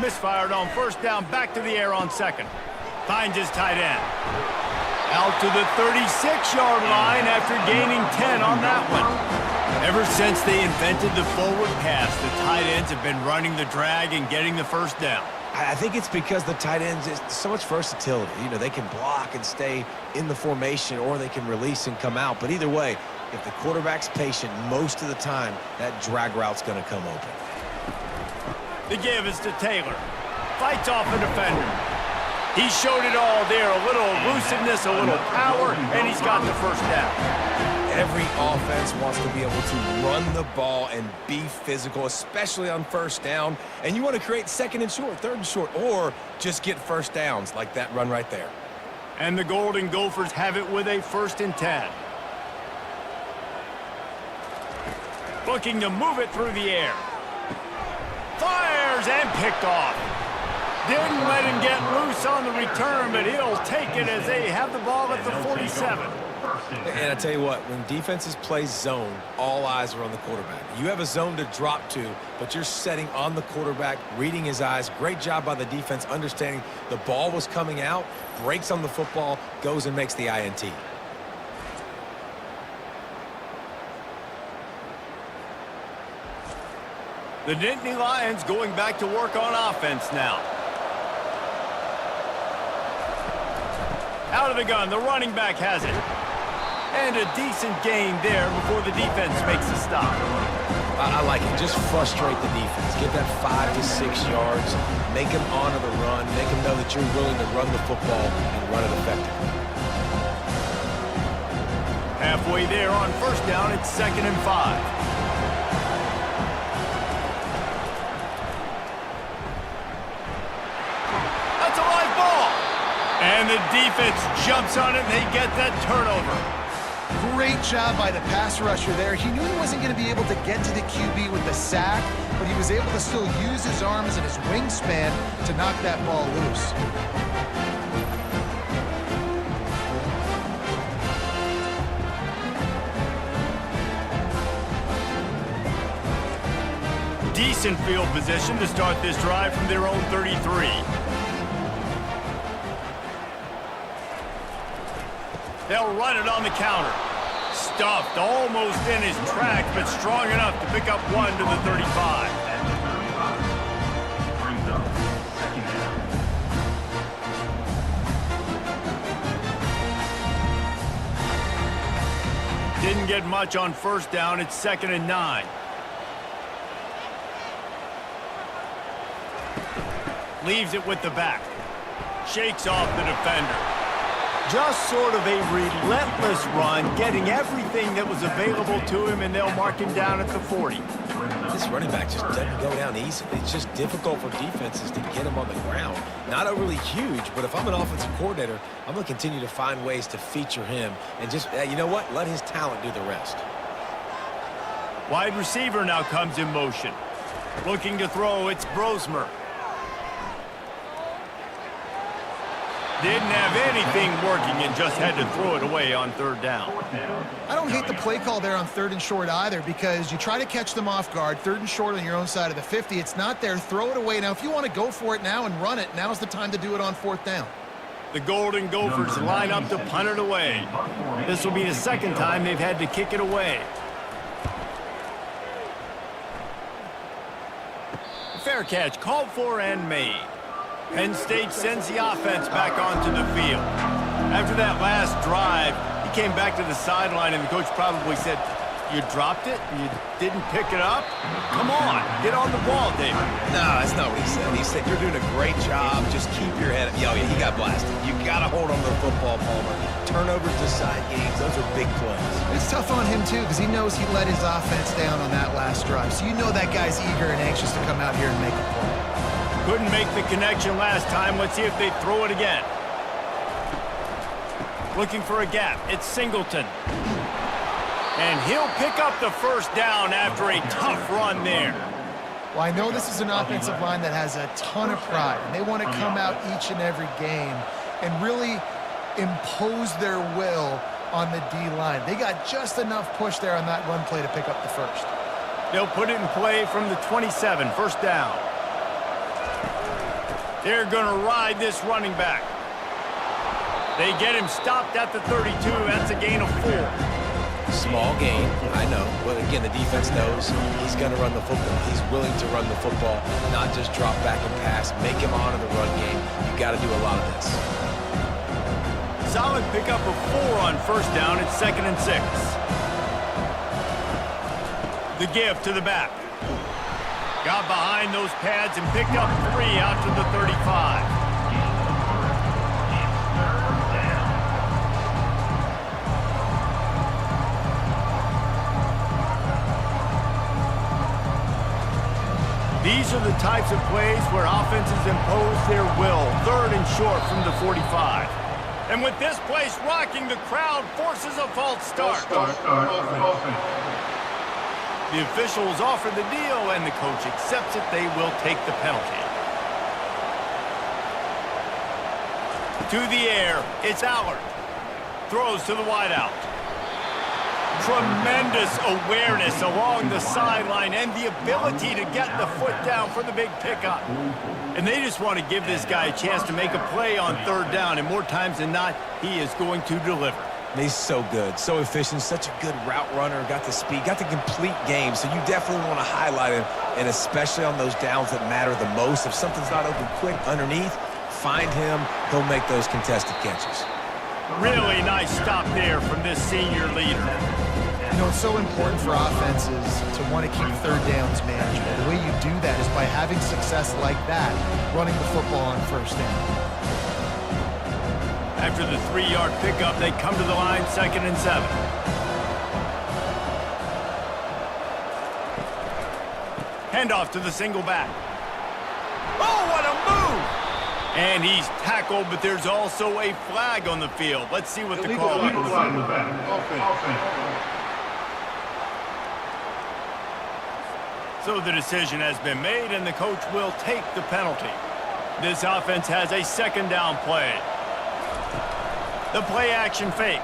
Misfired on first down, back to the air on 2nd. Finds his tight end. Out to the 36-yard line after gaining 10 on that one. Ever since they invented the forward pass, the tight ends have been running the drag and getting the first down. I think it's because the tight ends is so much versatility. You know, they can block and stay in the formation, or they can release and come out. But either way, if the quarterback's patient most of the time, that drag route's going to come open. The give is to Taylor. Fights off a defender. He showed it all there. A little elusiveness, a little power, and he's got the first down. Every offense wants to be able to run the ball and be physical, especially on first down. And you want to create 2nd and short, 3rd and short, or just get first downs like that run right there. And the Golden Gophers have it with a 1st and 10. Looking to move it through the air. Fires and picked off. Didn't let him get loose on the return, but he'll take it as they have the ball at the 47. And I tell you what, when defenses play zone, all eyes are on the quarterback. You have a zone to drop to, but you're setting on the quarterback, reading his eyes. Great job by the defense, understanding the ball was coming out, breaks on the football, goes and makes the INT. The Nittany Lions going back to work on offense now. Out of the gun, the running back has it. And a decent gain there before the defense makes a stop. I like it. Just frustrate the defense. Get that 5 to 6 yards. Make them honor the run. Make them know that you're willing to run the football and run it effectively. Halfway there on first down, it's 2nd and 5. And the defense jumps on it, and they get that turnover. Great job by the pass rusher there. He knew he wasn't going to be able to get to the QB with the sack, but he was able to still use his arms and his wingspan to knock that ball loose. Decent field position to start this drive from their own 33. They'll run it on the counter. Stuffed almost in his track, but strong enough to pick up one to the 35. Brings up 2nd down. Didn't get much on first down. It's 2nd and 9. Leaves it with the back. Shakes off the defender. Just sort of a relentless run, getting everything that was available to him, and they'll mark him down at the 40. This running back just doesn't go down easily. It's just difficult for defenses to get him on the ground. Not overly huge, but if I'm an offensive coordinator, I'm going to continue to find ways to feature him and just, you know what, let his talent do the rest. Wide receiver now comes in motion. Looking to throw, it's Brosmer. Didn't have anything working and just had to throw it away on 3rd down. I don't hate the play call there on 3rd and short either, because you try to catch them off guard. 3rd and short on your own side of the 50. It's not there. Throw it away. Now, if you want to go for it now and run it, now's the time to do it on 4th down. The Golden Gophers line up to punt it away. This will be the 2nd time they've had to kick it away. Fair catch called for and made. Penn State sends the offense back onto the field. After that last drive, he came back to the sideline, and the coach probably said, "You dropped it? You didn't pick it up? Come on, get on the ball, David." No, that's not what he said. He said, "You're doing a great job. Just keep your head up." Yo, yeah, he got blasted. You got to hold on to the football, Palmer. Turnovers decide games. Those are big plays. It's tough on him, too, because he knows he let his offense down on that last drive. So you know that guy's eager and anxious to come out here and make a play. Couldn't make the connection last time. Let's see if they throw it again. Looking for a gap. It's Singleton. And he'll pick up the first down after a tough run there. Well, I know this is an offensive line that has a ton of pride, and they want to come out each and every game and really impose their will on the D-line. They got just enough push there on that run play to pick up the first. They'll put it in play from the 27, first down. They're going to ride this running back. They get him stopped at the 32. That's a gain of 4. Small gain, I know. But again, the defense knows he's going to run the football. He's willing to run the football, not just drop back and pass. Make him honor the run game. You got to do a lot of this. Solid pickup of 4 on first down. It's 2nd and 6. The give to the back. Got behind those pads and picked up 3 out to the 35. These are the types of plays where offenses impose their will. 3rd and short from the 45. And with this place rocking, the crowd forces a false start. The officials offer the deal, and the coach accepts it. They will take the penalty. To the air, it's Allard. Throws to the wideout. Tremendous awareness along the sideline and the ability to get the foot down for the big pickup. And they just want to give this guy a chance to make a play on third down, and more times than not, he is going to deliver. He's so good, so efficient, such a good route runner, got the speed, got the complete game, so you definitely want to highlight him, and especially on those downs that matter the most. If something's not open quick underneath, find him, he'll make those contested catches. Really nice stop there from this senior leader. You know, it's so important for offenses to want to keep third downs manageable. The way you do that is by having success like that, running the football on first down. After the 3-yard pickup, they come to the line, 2nd and 7. Handoff to the single back. Oh, what a move! And he's tackled, but there's also a flag on the field. Let's see what the call is. So the decision has been made, and the coach will take the penalty. This offense has a 2nd down play. The play action fake.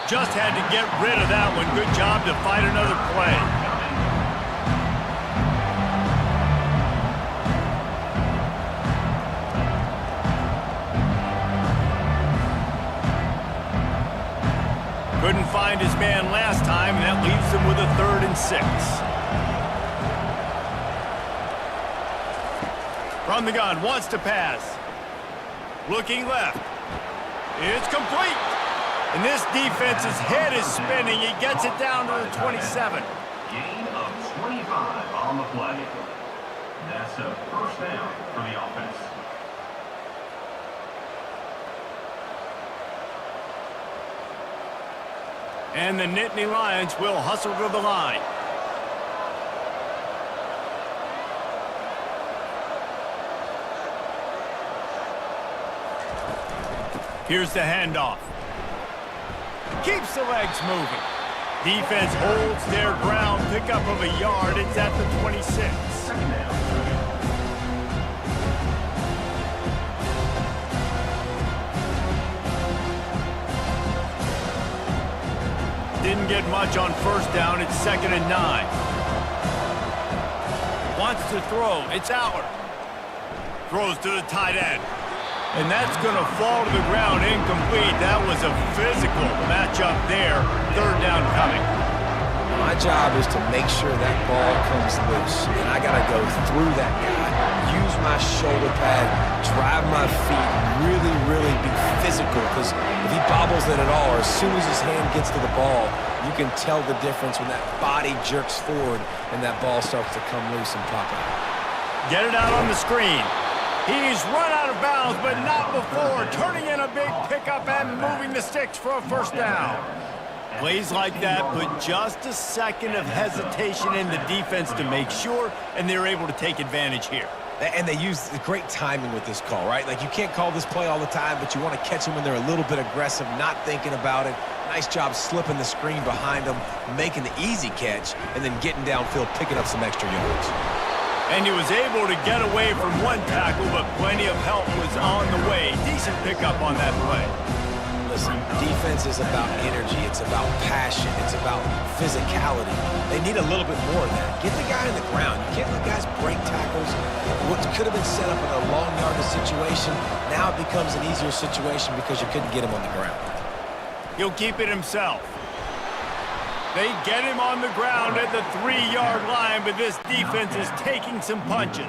Just had to get rid of that one. Good job to fight another play. Couldn't find his man last time, and that leaves him with a 3rd and 6. From the gun, wants to pass. Looking left. It's complete. And this defense's head is spinning. He gets it down to the 27. Gain of 25 on the play. That's a first down for the offense. And the Nittany Lions will hustle to the line. Here's the handoff. Keeps the legs moving. Defense holds their ground. Pickup of a yard. It's at the 26. Second down. Didn't get much on first down. It's 2nd and 9. Wants to throw. It's Allard. Throws to the tight end. And that's going to fall to the ground incomplete. That was a physical matchup there. 3rd down coming. My job is to make sure that ball comes loose. And I got to go through that guy, use my shoulder pad, drive my feet, really be physical. Because if he bobbles it at all, or as soon as his hand gets to the ball, you can tell the difference when that body jerks forward and that ball starts to come loose and pop out. Get it out on the screen. He's run out of bounds, but not before. Turning in a big pickup and moving the sticks for a first down. Plays like that put just a second of hesitation in the defense to make sure, and they're able to take advantage here. And they use great timing with this call, right? Like, you can't call this play all the time, but you want to catch them when they're a little bit aggressive, not thinking about it. Nice job slipping the screen behind them, making the easy catch, and then getting downfield, picking up some extra yards. And he was able to get away from one tackle, but plenty of help was on the way. Decent pickup on that play. Listen, defense is about energy. It's about passion. It's about physicality. They need a little bit more of that. Get the guy on the ground. You can't let guys break tackles. What could have been set up in a long yardage situation, now it becomes an easier situation because you couldn't get him on the ground. He'll keep it himself. They get him on the ground at the 3-yard line, but this defense is taking some punches.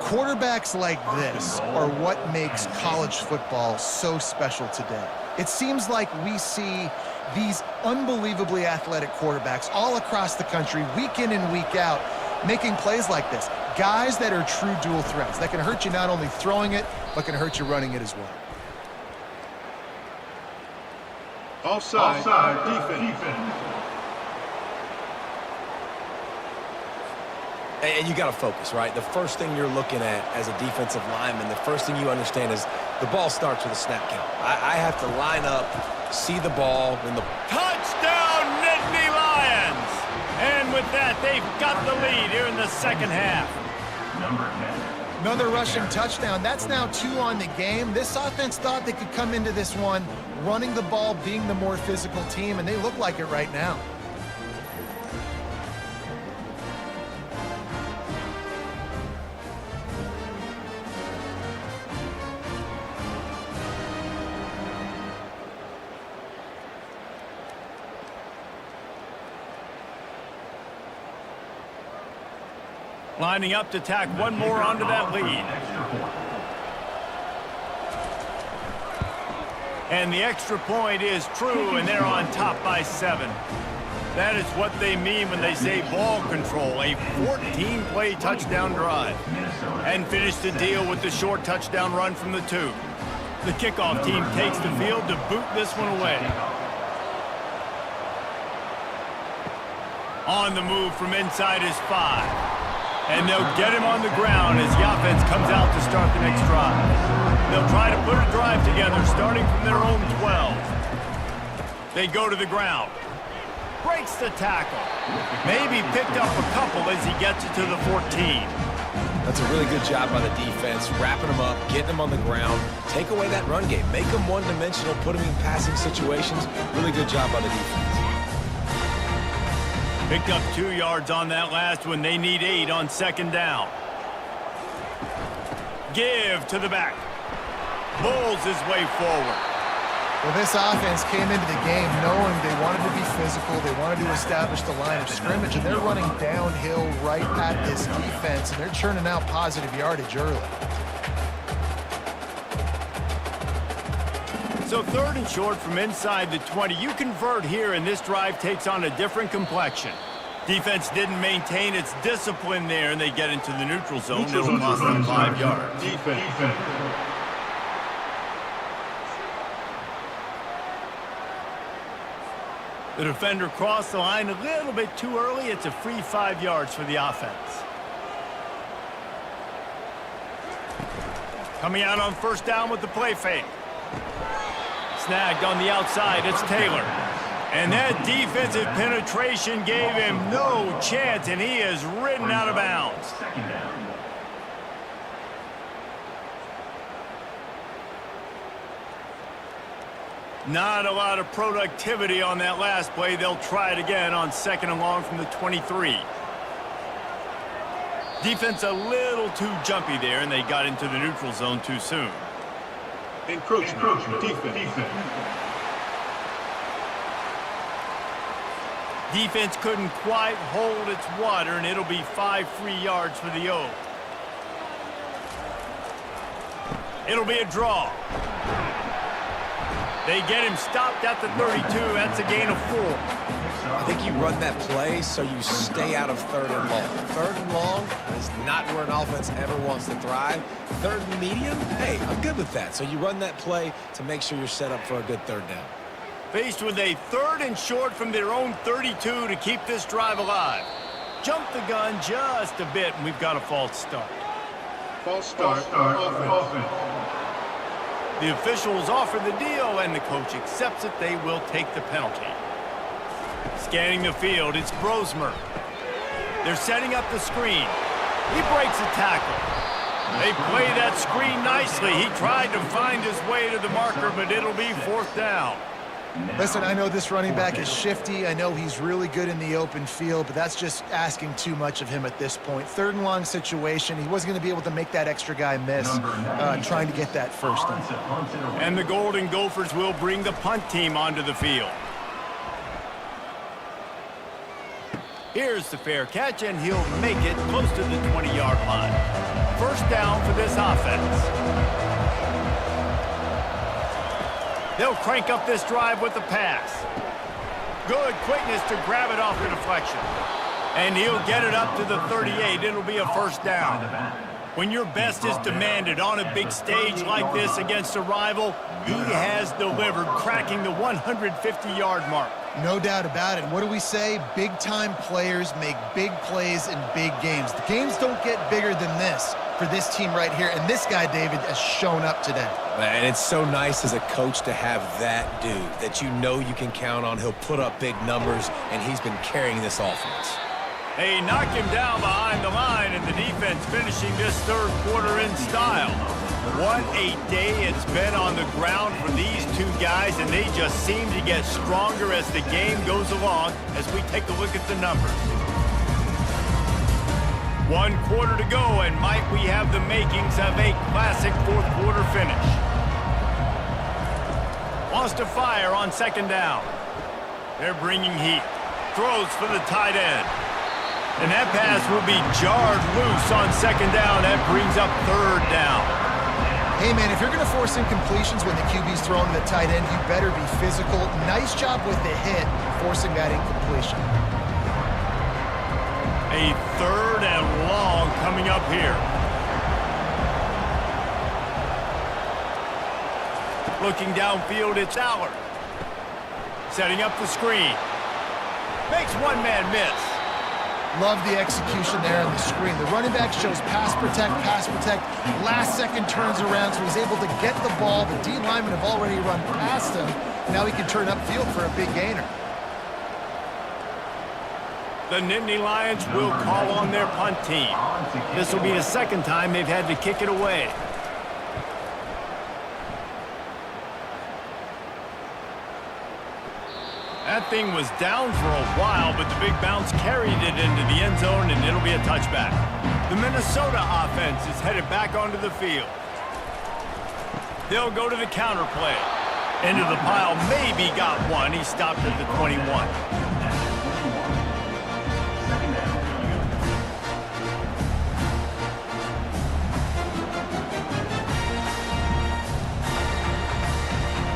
Quarterbacks like this are what makes college football so special today. It seems like we see these unbelievably athletic quarterbacks all across the country, week in and week out, making plays like this. Guys that are true dual threats, that can hurt you not only throwing it, but can hurt you running it as well. Offside. Defense. And you got to focus, right? The first thing you're looking at as a defensive lineman, the first thing you understand is the ball starts with a snap count. I have to line up, see the ball. When the Touchdown, Nittany Lions! And with that, they've got the lead here in the second half. Number 10. Another rushing touchdown. That's now 2 on the game. This offense thought they could come into this one running the ball, being the more physical team, and they look like it right now. Lining up to tack one more onto that lead. And the extra point is true, and they're on top by 7. That is what they mean when they say ball control, a 14-play touchdown drive. And finish the deal with the short touchdown run from the 2. The kickoff team takes the field to boot this one away. On the move from inside is 5. And they'll get him on the ground as the offense comes out to start the next drive. They'll try to put a drive together starting from their own 12. They go to the ground. Breaks the tackle. Maybe picked up a couple as he gets it to the 14. That's a really good job by the defense, wrapping them up, getting them on the ground, take away that run game, make them one-dimensional, put them in passing situations. Really good job by the defense. Picked up 2 yards on that last one. They need 8 on second down. Give to the back. Pulls his way forward. Well, this offense came into the game knowing they wanted to be physical. They wanted to establish the line of scrimmage, and they're running downhill right at this defense, and they're churning out positive yardage early. So 3rd and short from inside the 20. You convert here, and this drive takes on a different complexion. Defense didn't maintain its discipline there, and they get into the neutral zone. It'll cost them 5 yards. Defense. The defender crossed the line a little bit too early. It's a free 5 yards for the offense. Coming out on first down with the play fake. Snagged on the outside, it's Taylor. And that defensive penetration gave him no chance, and he is ridden out of bounds. Not a lot of productivity on that last play. They'll try it again on 2nd and long from the 23. Defense a little too jumpy there, and they got into the neutral zone too soon. Encroachment. Defense. Defense couldn't quite hold its water, and it'll be 5 free yards for the O. It'll be a draw. They get him stopped at the 32. That's a gain of 4. I think you run that play so you stay out of 3rd and long. 3rd and long is not where an offense ever wants to thrive. 3rd and medium, hey, I'm good with that. So you run that play to make sure you're set up for a good 3rd down. Faced with a 3rd and short from their own 32 to keep this drive alive. Jump the gun just a bit, and we've got a false start. False start. Offense. The officials offer the deal, and the coach accepts it. They will take the penalty. Scanning the field, it's Brosmer. They're setting up the screen. He breaks a tackle. They play that screen nicely. He tried to find his way to the marker, but it'll be 4th down. Listen, I know this running back is shifty. I know he's really good in the open field, but that's just asking too much of him at this point. 3rd and long situation. He wasn't going to be able to make that extra guy miss trying to get that first down. And the Golden Gophers will bring the punt team onto the field. Here's the fair catch, and he'll make it close to the 20-yard line. 1st down for this offense. They'll crank up this drive with the pass. Good quickness to grab it off the deflection. And he'll get it up to the 38. It'll be a 1st down. When your best is demanded on a big stage like this against a rival, he has delivered, cracking the 150-yard mark. No doubt about it. What do we say? Big-time players make big plays in big games. The games don't get bigger than this for this team right here, and this guy, David, has shown up today. And it's so nice as a coach to have that dude that you know you can count on. He'll put up big numbers, and he's been carrying this offense. They knock him down behind the line, and the defense finishing this third quarter in style. What a day it's been on the ground for these two guys, and they just seem to get stronger as the game goes along as we take a look at the numbers. 1 quarter to go, and might we have the makings of a classic fourth quarter finish. Wants to fire on second down. They're bringing heat. Throws for the tight end. And that pass will be jarred loose on second down. That brings up third down. Hey, man, if you're going to force incompletions when the QB's throwing to the tight end, you better be physical. Nice job with the hit, forcing that incompletion. A third and long coming up here. Looking downfield, it's Allard. Setting up the screen. Makes one man miss. Love the execution there on the screen. The running back shows pass protect. Last second turns around, so he's able to get the ball. The D linemen have already run past him. Now he can turn upfield for a big gainer. The Nittany Lions will call on their punt team. This will be the second time they've had to kick it away. That thing was down for a while, but the big bounce carried it into the end zone, and it'll be a touchback. The Minnesota offense is headed back onto the field. They'll go to the counter play. Into the pile, maybe got one. He stopped at the 21.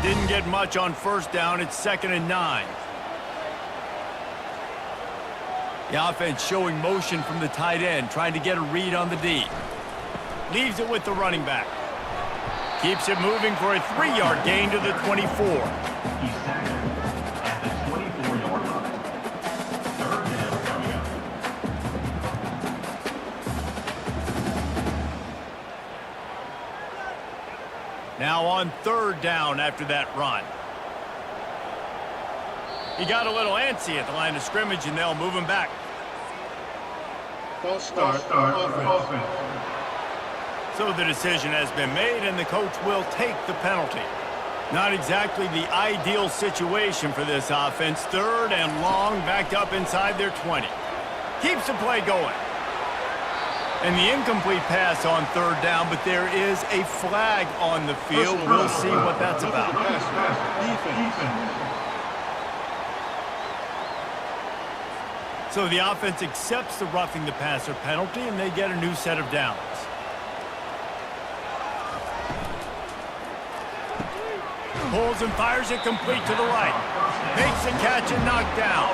Didn't get much on first down. It's 2nd and 9. The offense showing motion from the tight end, trying to get a read on the D. Leaves it with the running back. Keeps it moving for a 3-yard gain to the 24. He's tackled at the 24-yard line. Third down coming up. Now on third down after that run. He got a little antsy at the line of scrimmage, and they'll move him back. False start. Offense. So the decision has been made, and the coach will take the penalty. Not exactly the ideal situation for this offense. Third and long, backed up inside their 20. Keeps the play going. And the incomplete pass on third down, but there is a flag on the field. We'll see what that's about. Defense. So the offense accepts the roughing the passer penalty, and they get a new set of downs. Pulls and fires it complete to the right. Makes the catch and knocked down.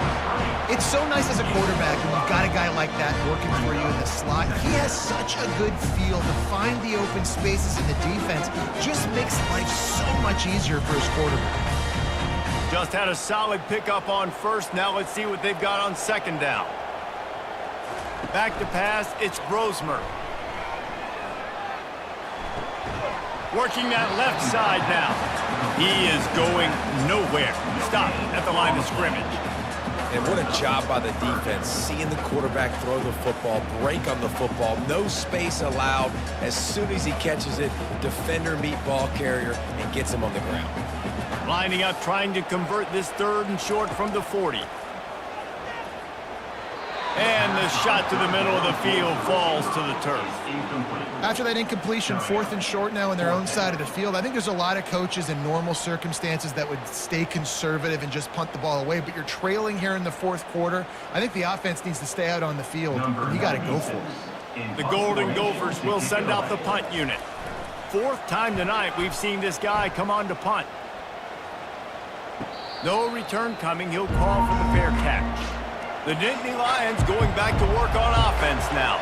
It's so nice as a quarterback when you've got a guy like that working for you in the slot. He has such a good feel to find the open spaces in the defense. Just makes life so much easier for his quarterback. Just had a solid pickup on first. Now let's see what they've got on second down. Back to pass, it's Brosmer. Working that left side now. He is going nowhere. Stop at the line of scrimmage. And what a job by the defense, seeing the quarterback throw the football, break on the football, no space allowed. As soon as he catches it, defender meet ball carrier and gets him on the ground. Lining up, trying to convert this third and short from the 40. And the shot to the middle of the field falls to the turf. After that incompletion, 4th and short now on their own side of the field, I think there's a lot of coaches in normal circumstances that would stay conservative and just punt the ball away, but you're trailing here in the 4th quarter. I think the offense needs to stay out on the field, and you got to go for it. The Golden Gophers will send out the punt unit. 4th time tonight we've seen this guy come on to punt. No return coming. He'll call for the fair catch. The Nittany Lions going back to work on offense now.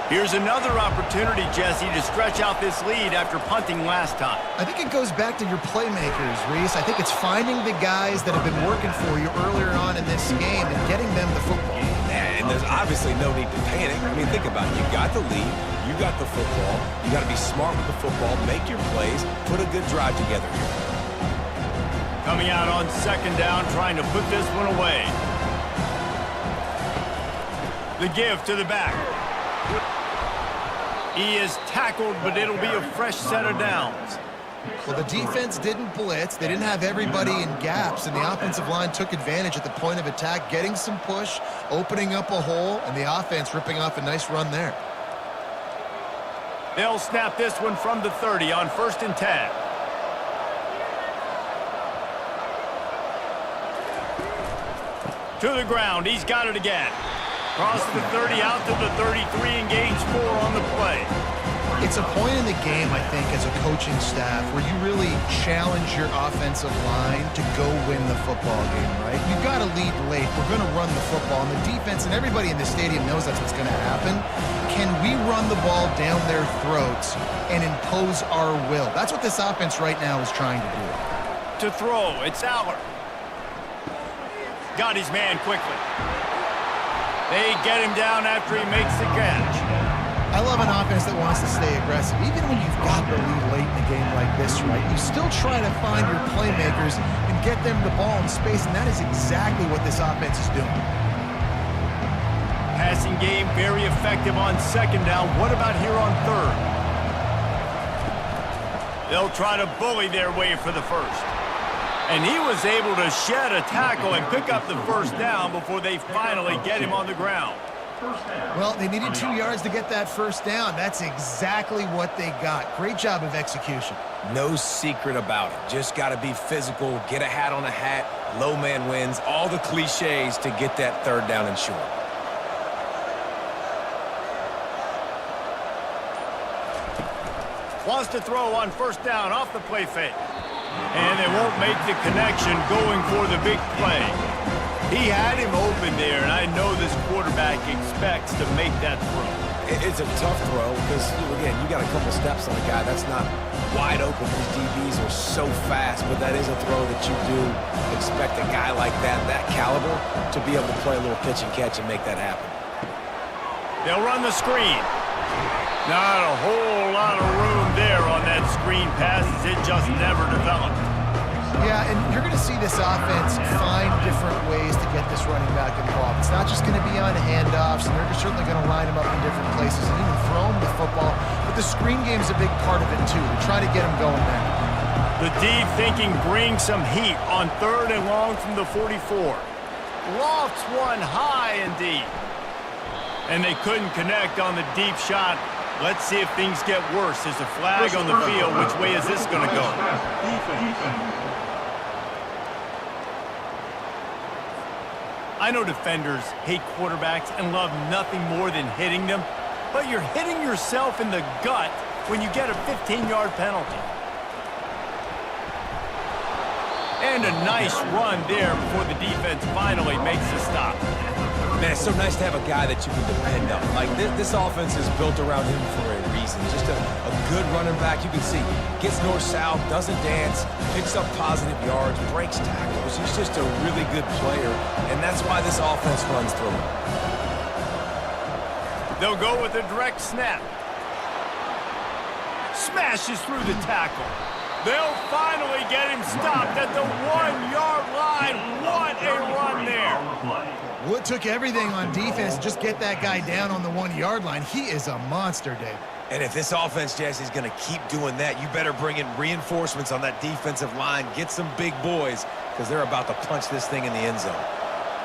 Here's another opportunity, Jesse, to stretch out this lead after punting last time. I think it goes back to your playmakers, Reese. I think it's finding the guys that have been working for you earlier on in this game and getting them the football. Yeah, and there's obviously no need to panic. I mean, think about it. You got the lead. You got the football. You got to be smart with the football, make your plays, put a good drive together here. Coming out on second down, trying to put this one away. The give to the back. He is tackled, but it'll be a fresh set of downs. Well, the defense didn't blitz. They didn't have everybody in gaps, and the offensive line took advantage at the point of attack, getting some push, opening up a hole, and the offense ripping off a nice run there. They'll snap this one from the 30 on 1st and 10. To the ground. He's got it again. Crosses the 30 out to the 33 and gains 4 on the play. It's a point in the game, I think, as a coaching staff where you really challenge your offensive line to go win the football game, right? You've got to lead late. We're going to run the football. And the defense and everybody in the stadium knows that's what's going to happen. Can we run the ball down their throats and impose our will? That's what this offense right now is trying to do. To throw, it's Aller. Got his man quickly. They get him down after he makes the catch. I love an offense that wants to stay aggressive. Even when you've got the lead late in a game like this, right, you still try to find your playmakers and get them the ball in space, and that is exactly what this offense is doing. Passing game very effective on 2nd down. What about here on 3rd? They'll try to bully their way for the 1st. And he was able to shed a tackle and pick up the 1st down before they finally get him on the ground. Well, they needed 2 yards to get that 1st down. That's exactly what they got. Great job of execution. No secret about it. Just got to be physical, get a hat on a hat, low man wins, all the cliches to get that 3rd down and short. Wants to throw on 1st down off the play fake. And they won't make the connection going for the big play. He had him open there, and I know this quarterback expects to make that throw. It's a tough throw because, again, you got a couple steps on a guy. That's not wide open. These DBs are so fast, but that is a throw that you do expect a guy like that caliber, to be able to play a little pitch and catch and make that happen. They'll run the screen. Not a whole lot of room there on that screen pass as it just never developed. Yeah, and you're going to see this offense find different ways to get this running back involved. It's not just going to be on handoffs, and they're certainly going to line him up in different places and even throw him the football. But the screen game is a big part of it, too. To try to get him going there. The D thinking bring some heat on 3rd and long from the 44. Lofts one high and deep. And they couldn't connect on the deep shot. Let's see if things get worse. There's a flag on the field. Which way is this going to go? I know defenders hate quarterbacks and love nothing more than hitting them, but you're hitting yourself in the gut when you get a 15-yard penalty. And a nice run there before the defense finally makes the stop. Man, it's so nice to have a guy that you can depend on. Like, this offense is built around him for a reason. Just a good running back. You can see, gets north-south, doesn't dance, picks up positive yards, breaks tackles. He's just a really good player, and that's why this offense runs through him. They'll go with a direct snap. Smashes through the tackle. They'll finally get him stopped at the 1-yard line. What a run there. Well, it took everything on defense to just get that guy down on the 1-yard line. He is a monster, Dave. And if this offense, Jesse, is going to keep doing that, you better bring in reinforcements on that defensive line. Get some big boys, because they're about to punch this thing in the end zone.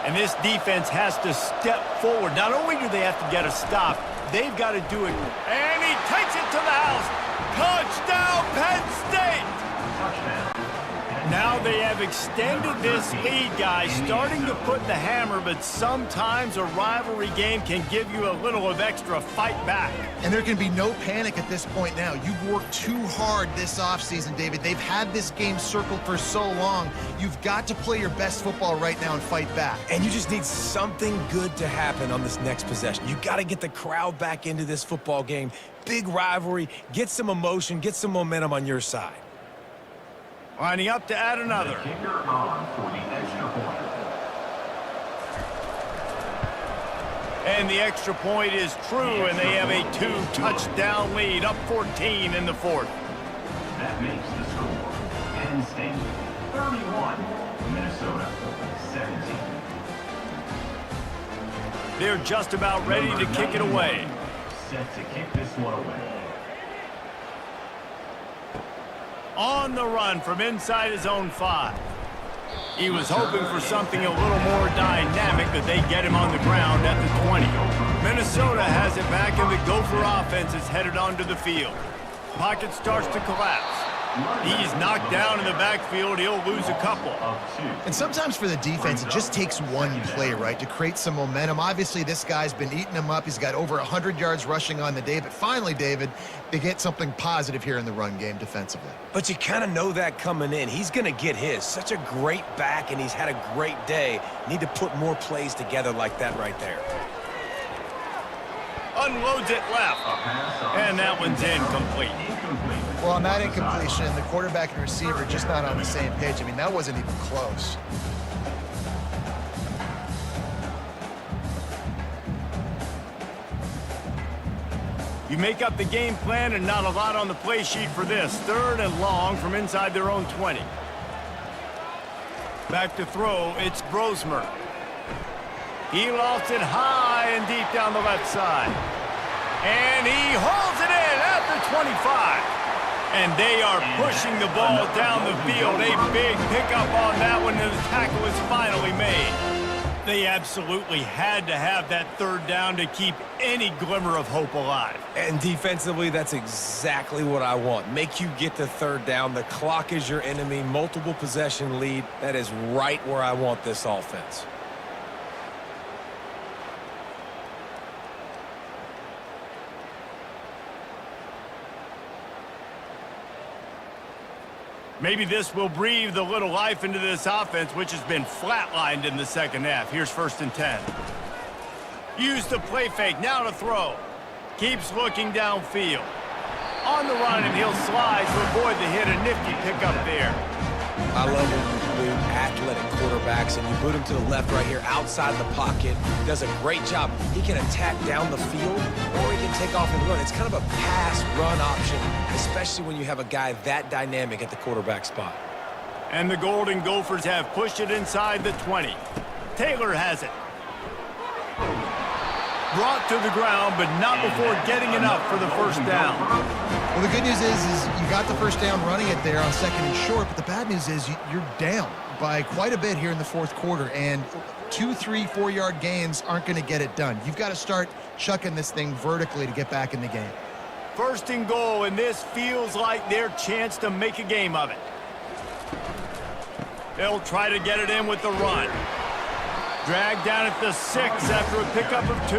And this defense has to step forward. Not only do they have to get a stop, they've got to do it. And he takes it to the house. Touchdown, Penn State! Now they have extended this lead, guys, starting to put the hammer, but sometimes a rivalry game can give you a little of extra fight back. And there can be no panic at this point now. You've worked too hard this offseason, David. They've had this game circled for so long. You've got to play your best football right now and fight back. And you just need something good to happen on this next possession. You got to get the crowd back into this football game. Big rivalry, get some emotion, get some momentum on your side. Lining up to add another. The kicker on for the extra point. And the extra point is true, and they have a 2-touchdown lead, up 14 in the 4th. That makes the score. Penn State 31, Minnesota 17. They're just about ready to kick it away. Set to kick this one away. On the run from inside his own 5. He was hoping for something a little more dynamic, but they get him on the ground at the 20. Minnesota has it back, and the Gopher offense is headed onto the field. Pocket starts to collapse. He's knocked down in the backfield. He'll lose a couple. And sometimes for the defense, it just takes one play, right, to create some momentum. Obviously, this guy's been eating them up. He's got over 100 yards rushing on the day. But finally, David, they get something positive here in the run game defensively. But you kind of know that coming in. He's going to get his. Such a great back, and he's had a great day. Need to put more plays together like that right there. Unloads it left. And that one's incomplete. Well, on that incompletion, the quarterback and receiver just not on the same page. I mean, that wasn't even close. You make up the game plan, and not a lot on the play sheet for this. 3rd and long from inside their own 20. Back to throw, it's Brosmer. He lofts it high and deep down the left side. And he holds it in at the 25. And they are pushing the ball down the field. A big pickup on that one, and the tackle is finally made. They absolutely had to have that 3rd down to keep any glimmer of hope alive. And defensively, that's exactly what I want. Make you get to 3rd down. The clock is your enemy. Multiple possession lead. That is right where I want this offense. Maybe this will breathe a little life into this offense, which has been flatlined in the second half. Here's 1st and 10. Use the play fake, now to throw. Keeps looking downfield. On the run, and he'll slide to avoid the hit. A nifty pickup there. I love when you boot athletic quarterbacks and you boot him to the left right here outside the pocket. Does a great job. He can attack down the field or he can take off and run. It's kind of a pass-run option, especially when you have a guy that dynamic at the quarterback spot. And the Golden Gophers have pushed it inside the 20. Taylor has it. Brought to the ground, but not before getting enough for the 1st down. Well, the good news is you got the 1st down running it there on 2nd and short, but the bad news is you're down by quite a bit here in the 4th quarter, and 2, 3, 4-yard gains aren't going to get it done. You've got to start chucking this thing vertically to get back in the game. 1st and goal, and this feels like their chance to make a game of it. They'll try to get it in with the run. Dragged down at the 6 after a pickup of 2.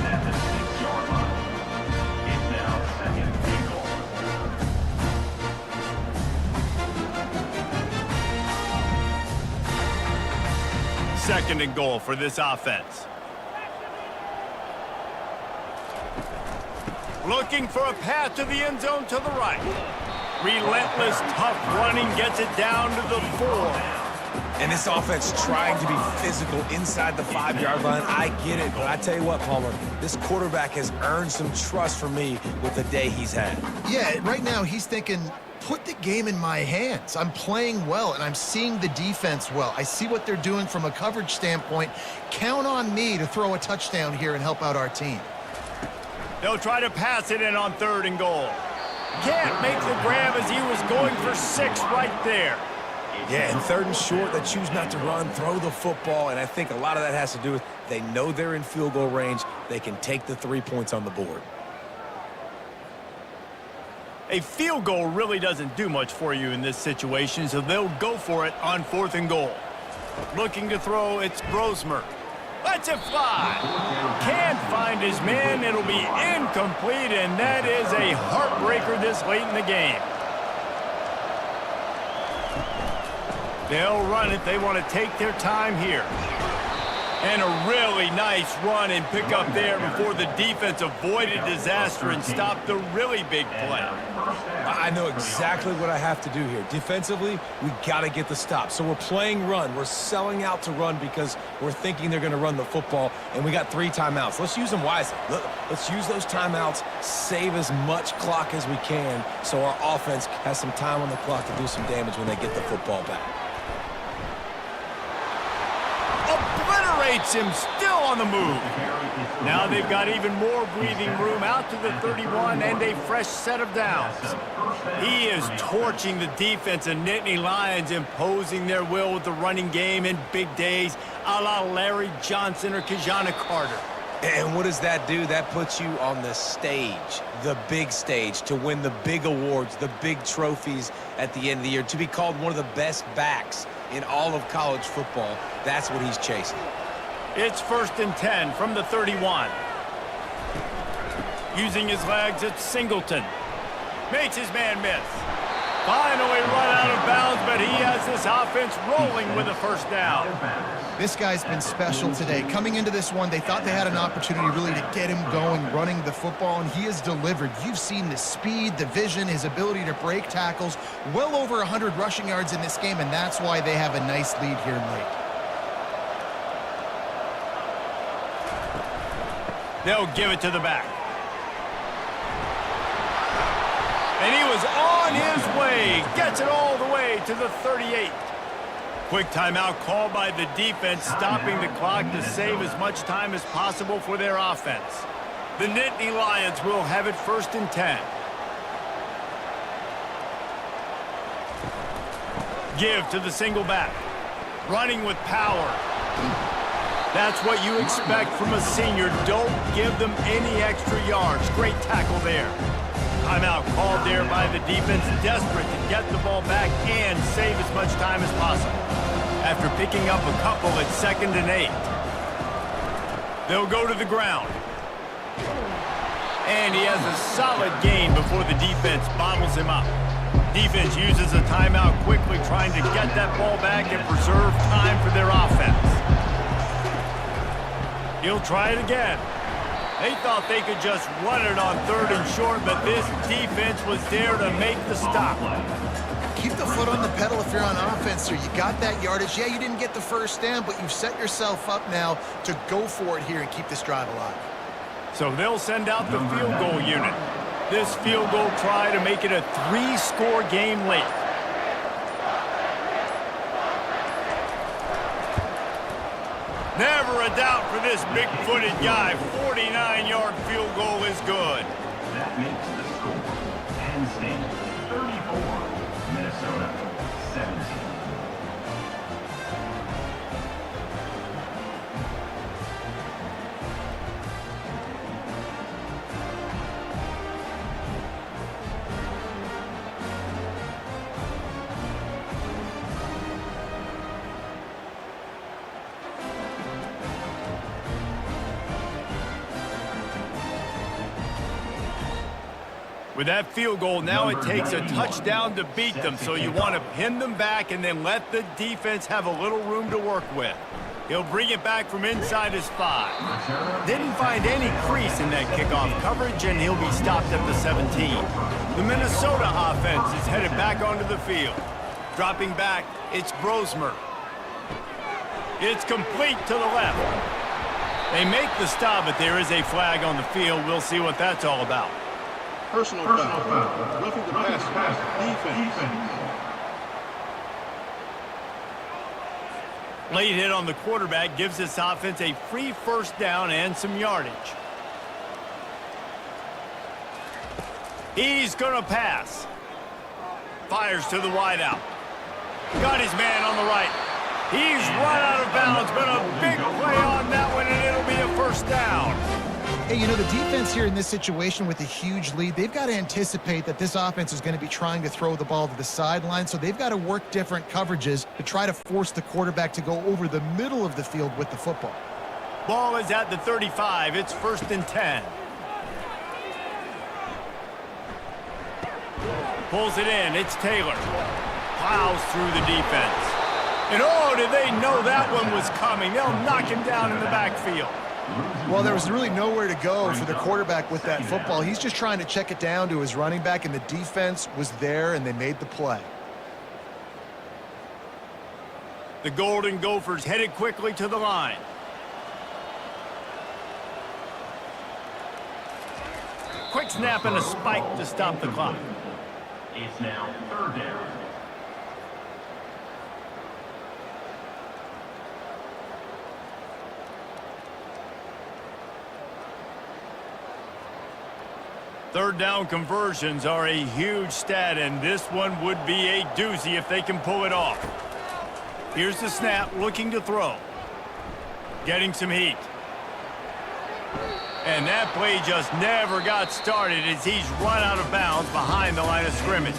At the 6-yard line. It's now 2nd and goal. Second and goal for this offense. Looking for a path to the end zone to the right. Relentless, tough running gets it down to the 4. And this offense trying to be physical inside the 5-yard line. I get it, but I tell you what, Palmer, this quarterback has earned some trust from me with the day he's had. Yeah, right now he's thinking, put the game in my hands. I'm playing well, and I'm seeing the defense well. I see what they're doing from a coverage standpoint. Count on me to throw a touchdown here and help out our team. They'll try to pass it in on 3rd and goal. Can't make the grab as he was going for 6 right there. Yeah, and 3rd and short, they choose not to run, throw the football, and I think a lot of that has to do with they know they're in field goal range. They can take the 3 points on the board. A field goal really doesn't do much for you in this situation, so they'll go for it on 4th and goal. Looking to throw, it's Brosmer. Lets it fly. Can't find his man. It'll be incomplete, and that is a heartbreaker this late in the game. They'll run it. They want to take their time here. And a really nice run and pick up there before the defense avoided disaster and stopped the really big play. I know exactly what I have to do here. Defensively, we got to get the stop. So we're playing run. We're selling out to run because we're thinking they're going to run the football, and we got 3 timeouts. Let's use them wisely. Let's use those timeouts, save as much clock as we can so our offense has some time on the clock to do some damage when they get the football back. separates him, still on the move. Now they've got even more breathing room out to the 31 and a fresh set of downs. He is torching the defense of Nittany Lions, imposing their will with the running game in big days, a la Larry Johnson or Kajana Carter. And what does that do? That puts you on the stage, the big stage, to win the big awards, the big trophies at the end of the year, to be called one of the best backs in all of college football. That's what he's chasing. It's 1st and 10 from the 31. Using his legs, it's Singleton. Makes his man miss. Finally run out of bounds, but he has this offense rolling with a first down. This guy's been special today. Coming into this one, they thought they had an opportunity really to get him going, running the football, and he has delivered. You've seen the speed, the vision, his ability to break tackles, well over 100 rushing yards in this game, and that's why they have a nice lead here late. They'll give it to the back. And he was on his way. Gets it all the way to the 38. Quick timeout called by the defense, stopping the clock to save as much time as possible for their offense. The Nittany Lions will have it 1st and 10. Give to the single back. Running with power. That's what you expect from a senior. Don't give them any extra yards. Great tackle there. Timeout called there by the defense, desperate to get the ball back and save as much time as possible. After picking up a couple at 2nd and 8. They'll go to the ground. And he has a solid gain before the defense bottles him up. Defense uses a timeout quickly, trying to get that ball back and preserve time for their offense. He'll try it again. They thought they could just run it on 3rd and short, but this defense was there to make the stop. Keep the foot on the pedal if you're on offense here. You got that yardage. Yeah, you didn't get the first down, but you've set yourself up now to go for it here and keep this drive alive. So they'll send out the field goal unit. This field goal try to make it a 3-score game late. Never a doubt for this big-footed guy. 49-yard field goal is good. That makes the score. Penn State 34, Minnesota 17. With that field goal, now it takes a touchdown to beat them, so you want to pin them back and then let the defense have a little room to work with. He'll bring it back from inside his 5. Didn't find any crease in that kickoff coverage, and he'll be stopped at the 17. The Minnesota offense is headed back onto the field. Dropping back, it's Brosmer. It's complete to the left. They make the stop, but there is a flag on the field. We'll see what that's all about. Personal foul. Roughing the pass. Defense. Late hit on the quarterback gives this offense a free first down and some yardage. He's going to pass. Fires to the wideout. Got his man on the right. He's run out of bounds, but a big play on that one, and it'll be a first down. Hey, you know, the defense here in this situation with a huge lead, they've got to anticipate that this offense is going to be trying to throw the ball to the sideline, so they've got to work different coverages to try to force the quarterback to go over the middle of the field with the football. Ball is at the 35. It's 1st and 10. Pulls it in. It's Taylor. Plows through the defense. And oh, did they know that one was coming? They'll knock him down in the backfield. Well, there was really nowhere to go for the quarterback with that football. He's just trying to check it down to his running back, and the defense was there, and they made the play. The Golden Gophers headed quickly to the line. Quick snap and a spike to stop the clock. It's now 3rd down. Third down conversions are a huge stat, and this one would be a doozy if they can pull it off. Here's the snap, looking to throw. Getting some heat. And that play just never got started as he's run out of bounds behind the line of scrimmage.